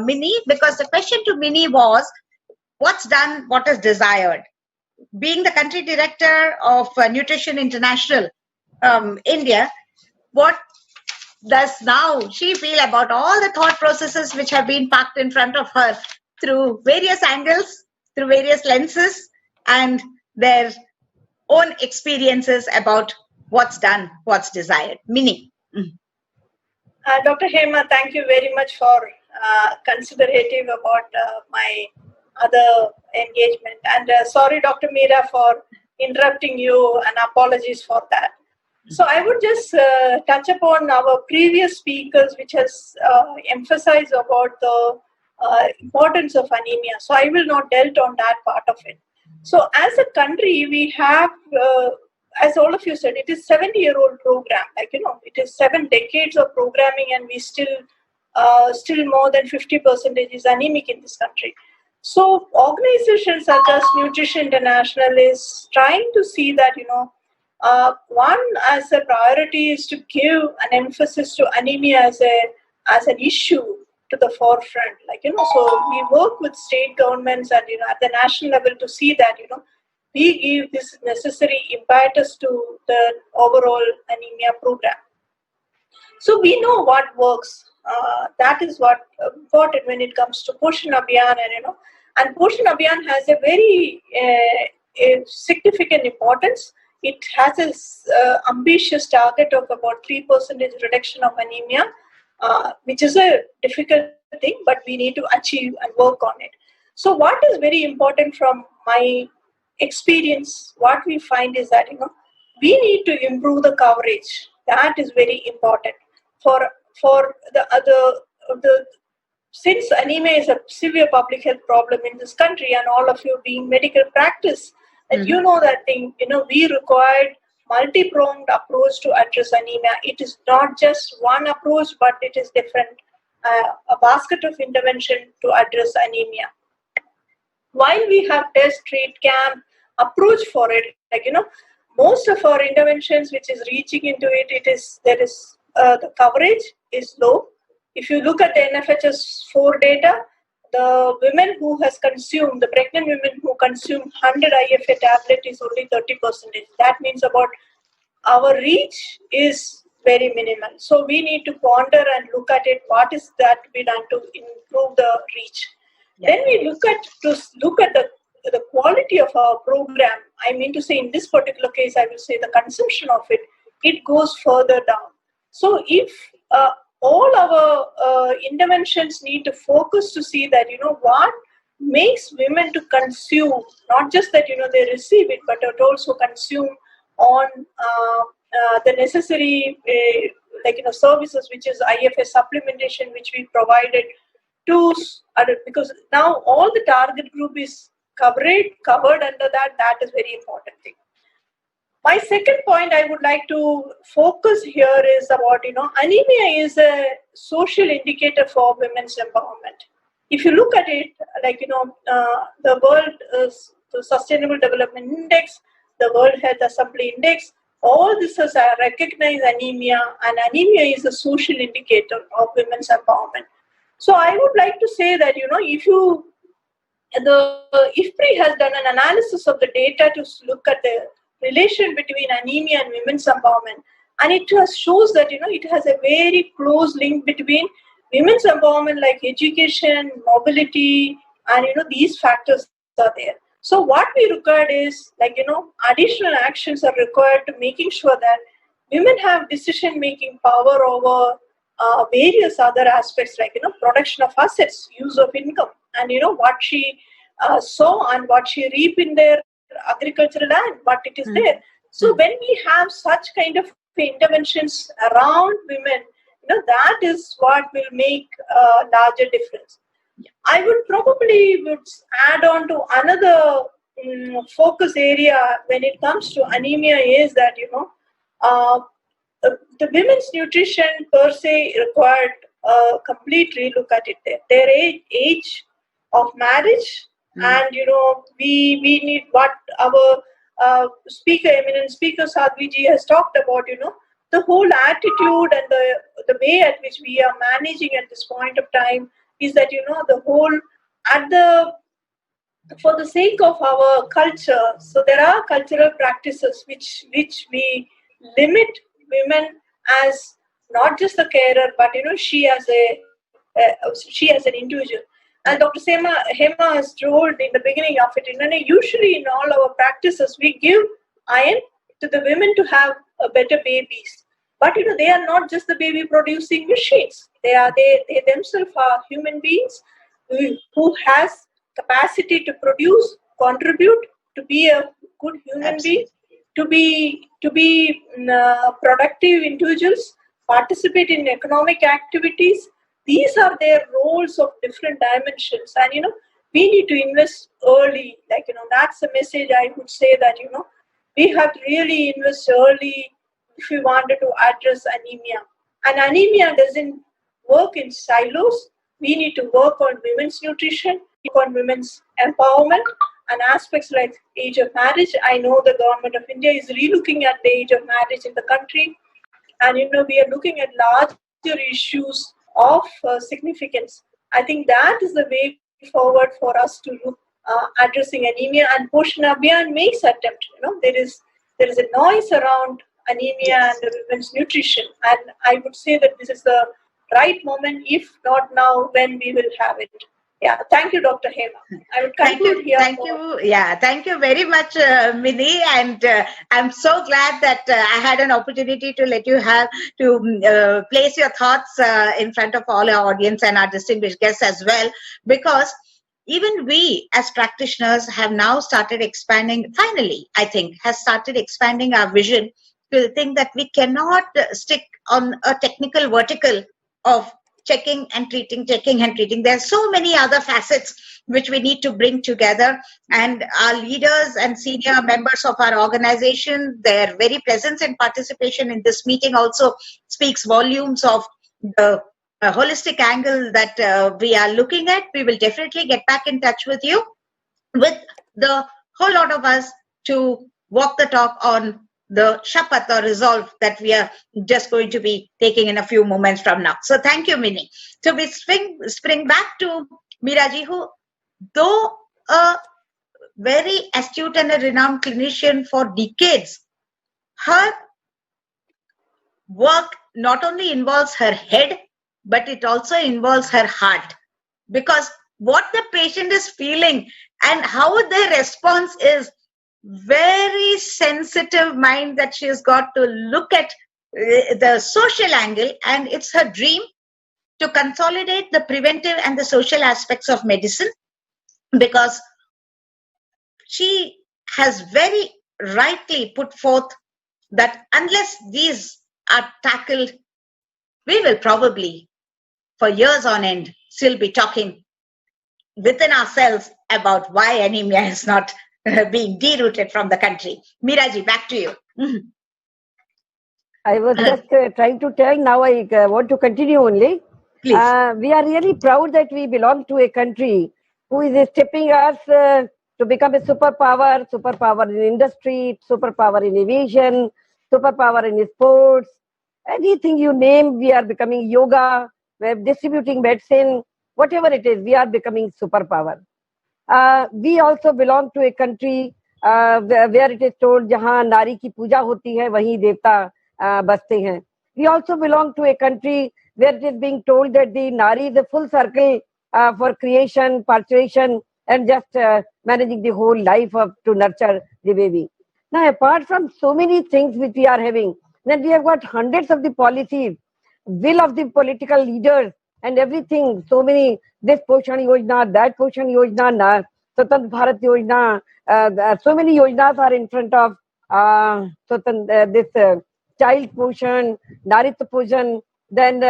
Mini, because the question to Mini was, what's done, what is desired? Being the country director of Nutrition International India, what does now she feel about all the thought processes which have been parked in front of her through various angles, through various lenses, and their own experiences about what's done, what's desired? Mini. Dr. Hema, thank you very much for considerative about my other engagement, and sorry Dr. Meera for interrupting you, and apologies for that. So I would just touch upon our previous speakers, which has emphasized about the importance of anemia. So I will not delve on that part of it. So as a country, we have, as all of you said, it is 70-year-old program. It is 7 decades of programming, and we still more than 50% is anemic in this country. So organizations such as Nutrition International is trying to see that, one, as a priority is to give an emphasis to anemia as an issue to the forefront. So we work with state governments and, at the national level to see that, we give this necessary impetus to the overall anemia program. So we know what works. That is what important when it comes to Poshan Abhiyan, and Poshan Abhiyan has a very significant importance. It has an ambitious target of about 3% reduction of anemia, which is a difficult thing, but we need to achieve and work on it. So what is very important from my experience, what we find is that, we need to improve the coverage. That is very important for the since anemia is a severe public health problem in this country, and all of you being medical practice, and you know that thing, we required multi-pronged approach to address anemia. It is not just one approach, but it is different, a basket of intervention to address anemia. While we have test, treat, camp approach for it, most of our interventions which is reaching into it, the coverage is low. If you look at the NFHS4 data, the women who has consumed, the pregnant women who consume 100 IFA tablet is only 30%. That means about our reach is very minimal. So we need to ponder and look at it. What is that to be done to improve the reach? Yeah. Then we look at the quality of our program. I mean to say, in this particular case, I will say the consumption of it goes further down. So if all our interventions need to focus to see that, what makes women to consume, not just that, they receive it, but it also consume on the necessary, services, which is IFS supplementation, which we provided to, because now all the target group is covered under that. That is very important thing. My second point I would like to focus here is about, anemia is a social indicator for women's empowerment. If you look at it, the World Sustainable Development Index, the World Health Assembly Index, all this has recognized anemia, and anemia is a social indicator of women's empowerment. So I would like to say that, the IFPRI has done an analysis of the data to look at the relation between anemia and women's empowerment, and it shows that it has a very close link between women's empowerment, like education, mobility, and these factors are there. So what we required is additional actions are required to making sure that women have decision-making power over various other aspects, like production of assets, use of income, and what she sow and what she reap in their agricultural land, but it is there. So when we have such kind of interventions around women, that is what will make a larger difference. I would probably add on to another focus area when it comes to anemia is that, the women's nutrition per se required a complete relook at it. Their age of marriage, and we need what our eminent speaker Sadhviji has talked about. The whole attitude and the way at which we are managing at this point of time is that the whole at the for the sake of our culture. So there are cultural practices which we limit women as not just a carer, but she as an individual. And Dr. Hema has told in the beginning of it, usually in all our practices, we give iron to the women to have better babies. But they are not just the baby producing machines. They themselves are human beings who has capacity to produce, contribute, to be a good human being, to be productive individuals, participate in economic activities. These are their roles of different dimensions, and we need to invest early. That's a message I would say, that we have to really invest early if we wanted to address anemia. And anemia doesn't work in silos. We need to work on women's nutrition, on women's empowerment, and aspects like age of marriage. I know the government of India is relooking at the age of marriage in the country, and we are looking at larger issues of significance. I think that is the way forward for us to look addressing anemia. And Poshan Abhiyan makes attempt. There is a noise around anemia and women's nutrition, and I would say that this is the right moment, if not now, when we will have it. Yeah, thank you, Dr. Hema. I would conclude here. Thank you. Yeah, thank you very much, Mini. And I'm so glad that I had an opportunity to let you have to place your thoughts in front of all our audience and our distinguished guests as well, because even we as practitioners have now started expanding, finally, I think, has started expanding our vision to think that we cannot stick on a technical vertical of checking and treating. There are so many other facets which we need to bring together, and our leaders and senior members of our organization, their very presence and participation in this meeting also speaks volumes of the holistic angle that we are looking at. We will definitely get back in touch with you, with the whole lot of us, to walk the talk on the shapath or resolve that we are just going to be taking in a few moments from now. So thank you, Mini. So we spring back to Meeraji, who, though a very astute and a renowned clinician for decades, her work not only involves her head, but it also involves her heart. Because what the patient is feeling and how their response is, very sensitive mind that she has got to look at the social angle, and it's her dream to consolidate the preventive and the social aspects of medicine, because she has very rightly put forth that unless these are tackled, we will probably for years on end still be talking within ourselves about why anemia is not being derooted from the country. Meeraji, back to you. I was just trying to tell, now I want to continue only. Please. We are really proud that we belong to a country who is stepping us to become a superpower in industry, superpower in aviation, superpower in sports. Anything you name, we are becoming yoga, we're distributing medicine, whatever it is, we are becoming superpower. We also belong to a country where it is told, जहाँ नारी की पूजा होती है वहीं देवता बसते हैं. We also belong to a country where it is being told that the nari is a full circle for creation, parturition, and just managing the whole life to nurture the baby. Now, apart from so many things which we are having, then we have got hundreds of the policies, will of the political leaders, and everything, so many, this Poshan Yojana, that Poshan Yojana, Swatantra Bharat Yojana, so many yojanas are in front of this child Poshan, Naritva Poshan, then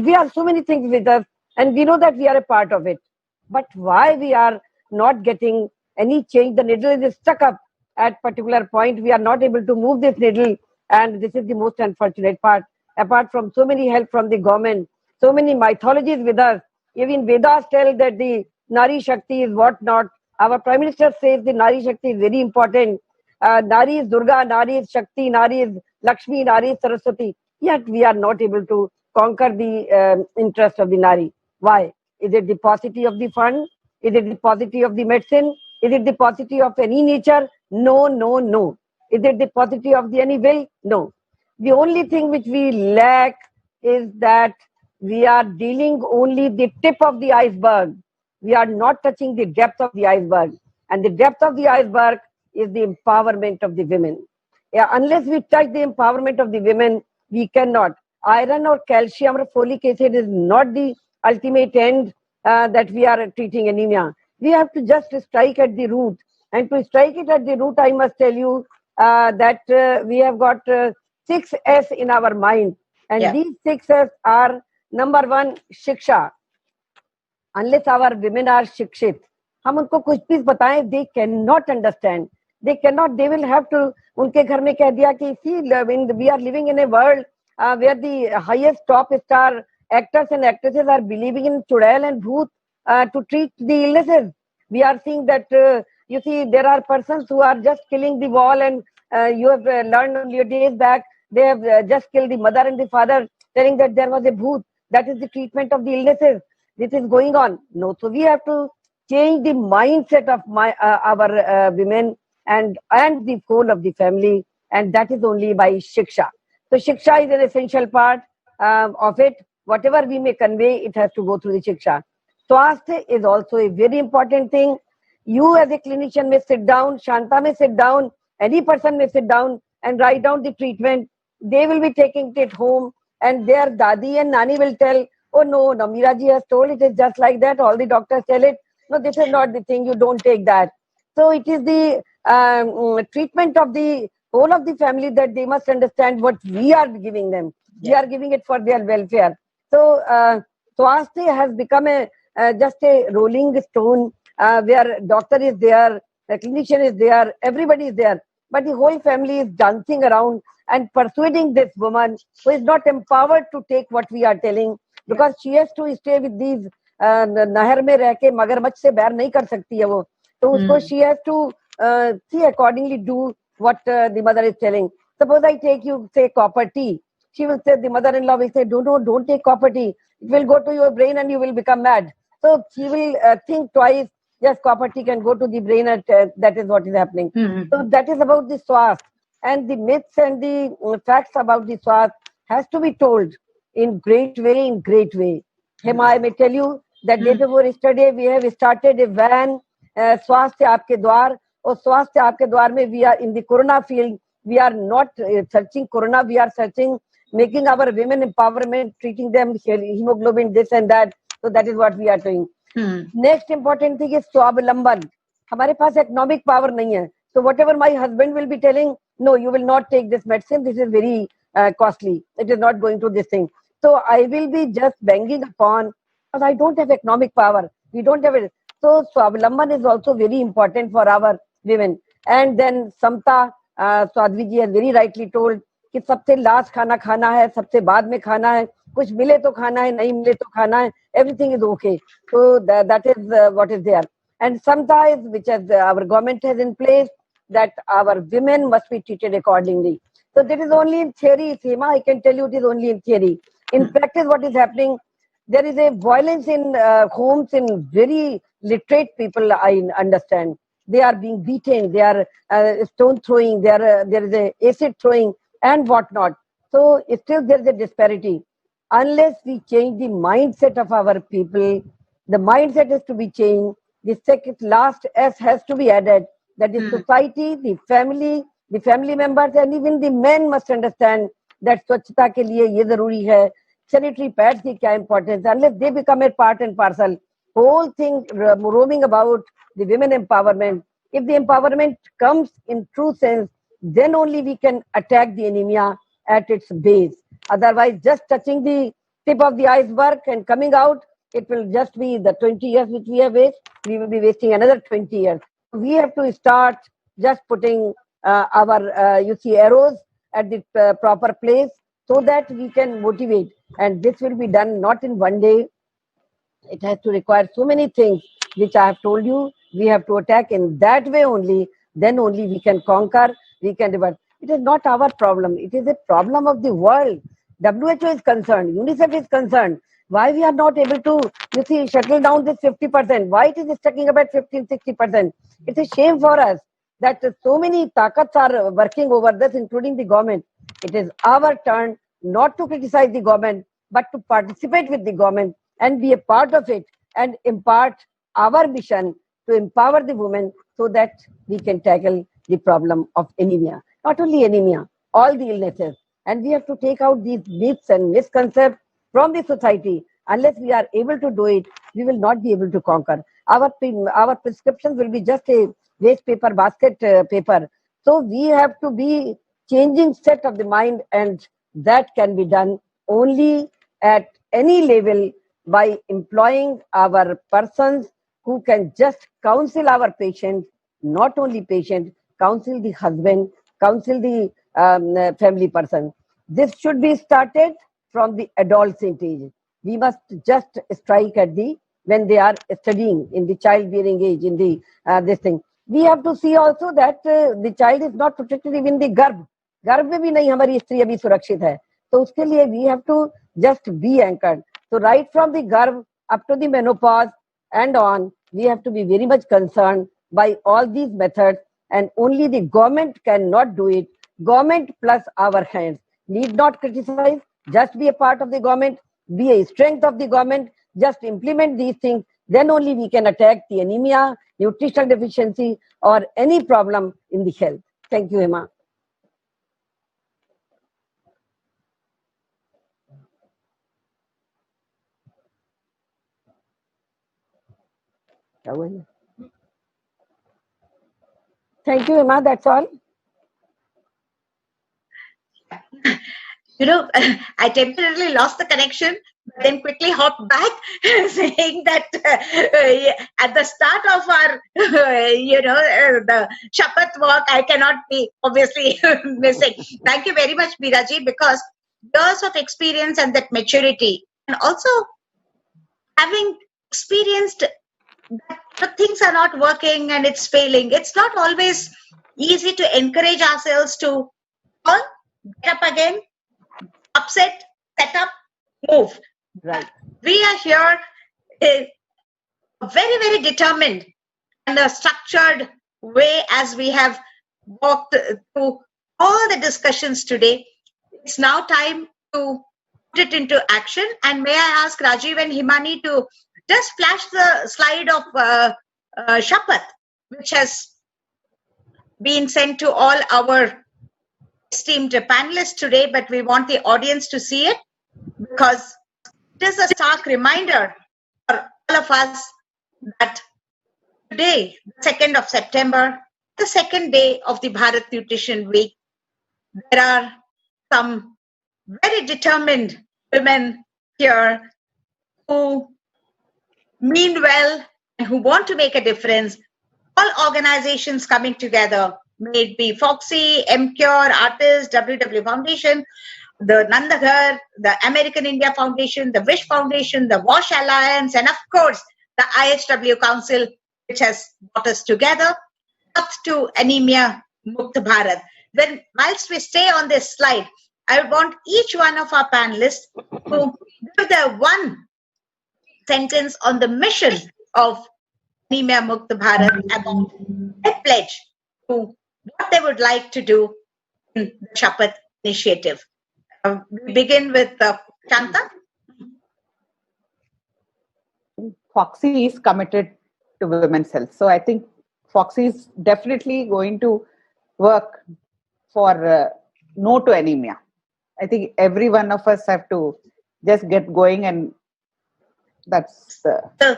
we have so many things with us, And we know that we are a part of it. But why we are not getting any change? The needle is stuck up at particular point. We are not able to move this needle. And this is the most unfortunate part. Apart from so many help from the government, so many mythologies with us. Even Vedas tell that the Nari Shakti is what not. Our Prime Minister says the Nari Shakti is very important. Nari is Durga, Nari is Shakti, Nari is Lakshmi, Nari is Saraswati. Yet we are not able to conquer the interest of the Nari. Why? Is it the paucity of the fund? Is it the paucity of the medicine? Is it the paucity of any nature? No, no, no. Is it the paucity of the any will? No. The only thing which we lack is that we are dealing only the tip of the iceberg. We are not touching the depth of the iceberg. And the depth of the iceberg is the empowerment of the women. Yeah, unless we touch the empowerment of the women, we cannot. Iron or calcium or folic acid is not the ultimate end that we are treating anemia. We have to just strike at the root. And to strike it at the root, I must tell you that we have got 6 S in our mind. And these 6 S are: number 1, shiksha. Unless our women are shikshit, हम उनको कुछ भी बताएं, they cannot understand. They cannot, they will have to, उनके घर में कह दिया कि see, we are living in a world where the highest top star actors and actresses are believing in Chudail and Bhoot to treat the illnesses. We are seeing that, you see, there are persons who are just killing the wall, and you have learned only days back, they have just killed the mother and the father, telling that there was a Bhoot. That is the treatment of the illnesses. This is going on. No, so we have to change the mindset of our women and the whole of the family, and that is only by shiksha. So shiksha is an essential part of it. Whatever we may convey, it has to go through the shiksha. Swasthya is also a very important thing. You as a clinician may sit down, Shanta may sit down, any person may sit down and write down the treatment. They will be taking it home, and their dadi and nani will tell, oh no, Meera ji has told it is just like that. All the doctors tell it. No, this is not the thing. You don't take that. So it is the treatment of the whole of the family that they must understand what we are giving them. We are giving it for their welfare. So Swasthya has become just a rolling stone where doctor is there, the clinician is there, everybody is there. But the whole family is dancing around and persuading this woman who is not empowered to take what we are telling, because she has to stay with these नहर में रह के मगरमच्छ से बैर नहीं कर सकती है वो, तो उसको she has to see accordingly do what the mother is telling. Suppose I take you, say, copper tea. She will say, the mother-in-law will say, don't take copper tea. It will go to your brain and you will become mad. So she will think twice. Yes, copper tea can go to the brain, and that is what is happening. So that is about the swasth. And the myths and the facts about the swasth has to be told in great way, Hema, I may tell you that day before yesterday, we have started a van, Swasthya Aapke Dwar. Or Swasthya Aapke Dwar mein, we are in the corona field. We are not searching corona, we are searching, making our women empowerment, treating them hemoglobin, this and that. So that is what we are doing. Next important thing is स्वावलंबन. हमारे पास economic power नहीं है. So whatever my husband will be telling, no, you will not take this medicine. This is very costly. It is not going to this thing. So I will be just banging upon, because I don't have economic power. We don't have it. So Swavlamban is also very important for our women. And then Samta, Swadvi ji has very rightly told कि सबसे last खाना खाना है, सबसे बाद में खाना है, कुछ मिले तो खाना है, नहीं मिले तो खाना है. Everything is okay. So that is what is there. And Samta is, which has our government has in place, that our women must be treated accordingly. So that is only in theory, Seema. I can tell you it is only in theory. In practice, what is happening? There is a violence in homes in very literate people, I understand. They are being beaten, they are stone throwing, there is a acid throwing and whatnot. So still there is a disparity. Unless we change the mindset of our people, the mindset is to be changed. The second last S has to be added. That is society, the family members, and even the men must understand that स्वच्छता के लिए ये जरूरी है. Sanitary pads की क्या importance? Unless they become a part and parcel, whole thing roaming about the women empowerment. If the empowerment comes in true sense, then only we can attack the anemia at its base. Otherwise, just touching the tip of the iceberg and coming out, it will just be the 20 years which we have wasted. We will be wasting another 20 years. We have to start just putting our, arrows at the proper place so that we can motivate. And this will be done not in one day. It has to require so many things which I have told you. We have to attack in that way only. Then only we can conquer, we can revert. It is not our problem. It is a problem of the world. WHO is concerned. UNICEF is concerned. Why we are not able to, shuttle down this 50%? Why it is stuck about 15-60%? It's a shame for us that so many takats are working over this, including the government. It is our turn not to criticize the government, but to participate with the government and be a part of it and impart our mission to empower the women so that we can tackle the problem of anemia. Not only anemia, all the illnesses. And we have to take out these myths and misconceptions from the society. Unless we are able to do it, we will not be able to conquer. Our prescriptions will be just a waste paper, basket paper. So we have to be changing set of the mind, and that can be done only at any level by employing our persons who can just counsel our patients, not only patient, counsel the husband, counsel the family person. This should be started from the adolescent age. We must just strike at when they are studying in the childbearing age, in the this thing. We have to see also that the child is not protected even the गर्भ. गर्भ में भी नहीं हमारी स्त्री अभी सुरक्षित है. तो उसके लिए we have to just be anchored. So right from the गर्भ up to the menopause and on, we have to be very much concerned by all these methods, and only the government cannot do it. Government plus our hands. Need not criticize, just be a part of the government, be a strength of the government, just implement these things. Then only we can attack the anemia, nutritional deficiency, or any problem in the health. Thank you, Emma. Thank you, Emma. That's all. I temporarily lost the connection, but then quickly hopped back, saying that at the start of our, the Shapath walk, I cannot be obviously missing. Thank you very much, Biraji, because years of experience and that maturity, and also having experienced that things are not working and it's failing. It's not always easy to encourage ourselves to get up again, upset, set up, move. Right. We are here very, very determined and a structured way as we have walked through all the discussions today. It's now time to put it into action. And may I ask Rajiv and Himani to just flash the slide of Shapath, which has been sent to all our esteemed panelists today, but we want the audience to see it because it is a stark reminder for all of us that today, the 2nd of September, the second day of the Bharat Nutrition Week, there are some very determined women here who mean well and who want to make a difference. All organizations coming together, may it be Foxy, MCure, Artists, WW Foundation, the Nandaghar, the American India Foundation, the Wish Foundation, the WASH Alliance, and of course, the IHW Council, which has brought us together, Path to Anemia Mukt Bharat. Then, whilst we stay on this slide, I want each one of our panelists to give their one sentence on the mission of Anemia Mukt Bharat and a pledge to what they would like to do in the Shapath initiative. We begin with Shanta. Foxy is committed to women's health. So I think Foxy is definitely going to work for no to anemia. I think every one of us have to just get going, and that's so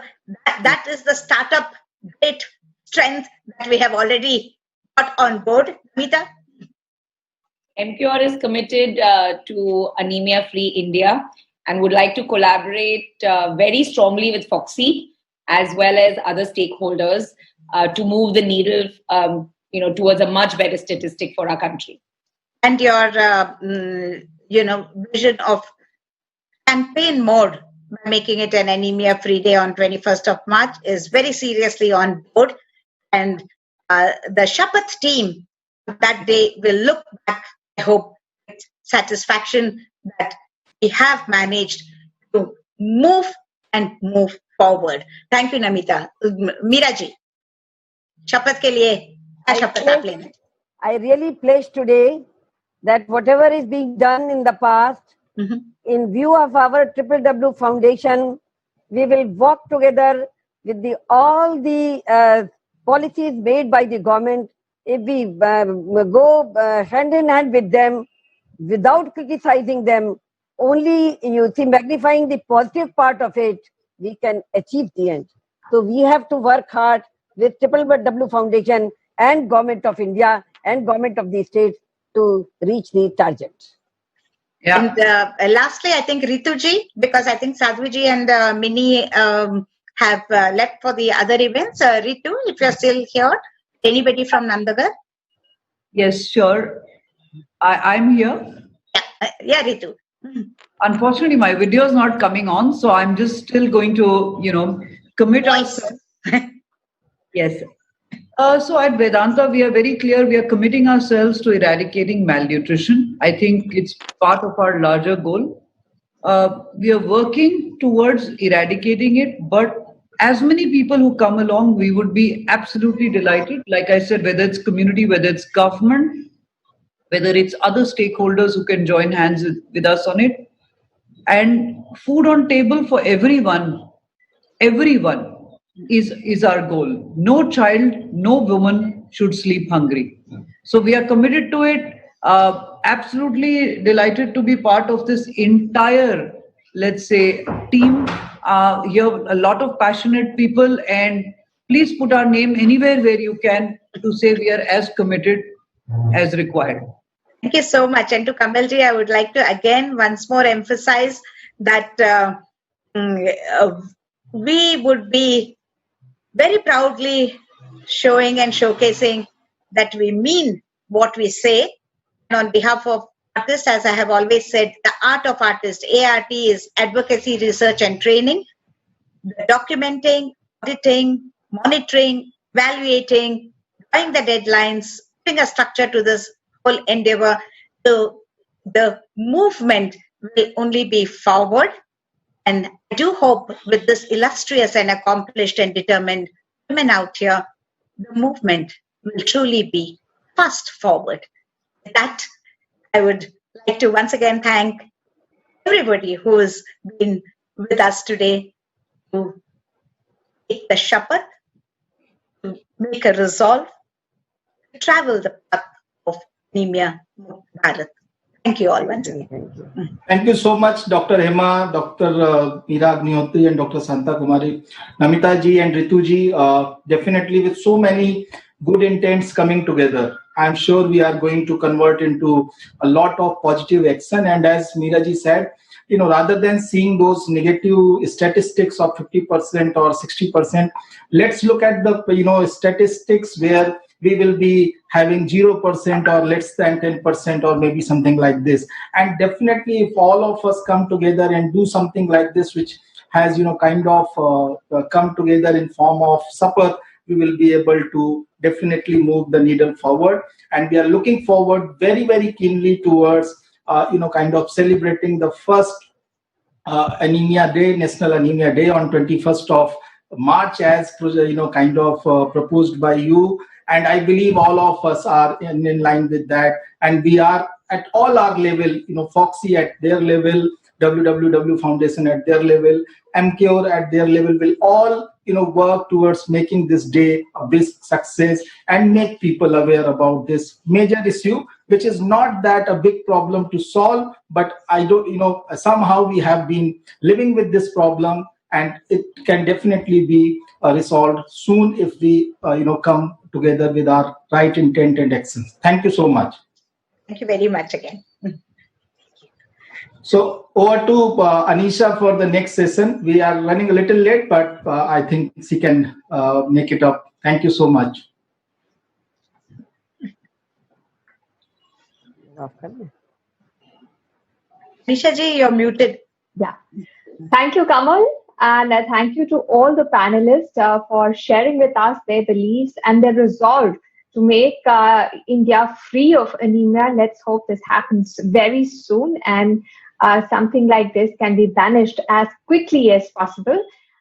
that is the startup great strength that we have already got on board. Meeta? MCure is committed to Anemia Free India. and would like to collaborate very strongly with Foxy as well as other stakeholders to move the needle, towards a much better statistic for our country. And your, vision of campaign mode, making it an anemia-free day on 21st of March is very seriously on board. And the Shapath team that day will look back, I hope, with satisfaction that we have managed to move forward. Thank you, Namita. Meera ji, Shapath ke liye, Shapath aap lena. I really pledge today that whatever is being done in the past, in view of our IHW Foundation, we will work together with all the policies made by the government. If we go hand in hand with them without criticizing them, only magnifying the positive part of it, we can achieve the end. So we have to work hard with IHW Foundation and Government of India and Government of the states to reach the target. Yeah. And lastly, I think Rituji, because I think Sadhuji and Mini have left for the other events. Ritu, if you're still here, anybody from Nandagar? Yes, sure. I'm here. Yeah, Ritu. Unfortunately, my video is not coming on, so I'm just still going to, commit ourselves. Yes. So at Vedanta, we are very clear, we are committing ourselves to eradicating malnutrition. I think it's part of our larger goal. We are working towards eradicating it, but as many people who come along, we would be absolutely delighted. Like I said, whether it's community, whether it's government, whether it's other stakeholders who can join hands with us on it. And food on table for everyone is our goal. No child, no woman should sleep hungry. So we are committed to it. Absolutely delighted to be part of this entire, let's say, team. Here a lot of passionate people, and please put our name anywhere where you can to say we are as committed as required. Thank you so much. And to Kamalji, I would like to again once more emphasize that we would be very proudly showing and showcasing that we mean what we say. And on behalf of artists, as I have always said, the art of artist, ART, is advocacy, research and training. The documenting, auditing, monitoring, evaluating, drawing the deadlines, putting a structure to this whole endeavor. So the movement will only be forward. And I do hope with this illustrious and accomplished and determined women out here, the movement will truly be fast forward. With that, I would like to once again thank everybody who has been with us today to take the Shapath, to make a resolve, to travel the path of Anemia Bharat. Thank you all once again. Thank you so much, Dr. Hema, Dr. Meera Agnihotri, and Dr. Santa Kumari. Namita ji and Ritu ji, definitely with so many good intents coming together, I'm sure we are going to convert into a lot of positive action. And as Meera ji said, rather than seeing those negative statistics of 50% or 60%, let's look at the, statistics where we will be having 0% or less than 10% or maybe something like this. And definitely if all of us come together and do something like this, which has, kind of come together in form of supper, we will be able to definitely move the needle forward. And we are looking forward very, very keenly towards, kind of celebrating the first Anemia Day, National Anemia Day on 21st of March, as kind of proposed by you. And I believe all of us are in line with that. And we are at all our level, Foxy at their level, WWW Foundation at their level, MCure at their level, will all, work towards making this day a big success and make people aware about this major issue, which is not that a big problem to solve, but somehow we have been living with this problem, and it can definitely be resolved soon if we, come together with our right intent and actions. Thank you so much. Thank you very much again. So over to Anisha for the next session. We are running a little late, but I think she can make it up. Thank you so much. Anisha ji, you're muted. Yeah. Thank you, Kamal. And thank you to all the panelists for sharing with us their beliefs and their resolve to make India free of anemia. Let's hope this happens very soon and something like this can be banished as quickly as possible.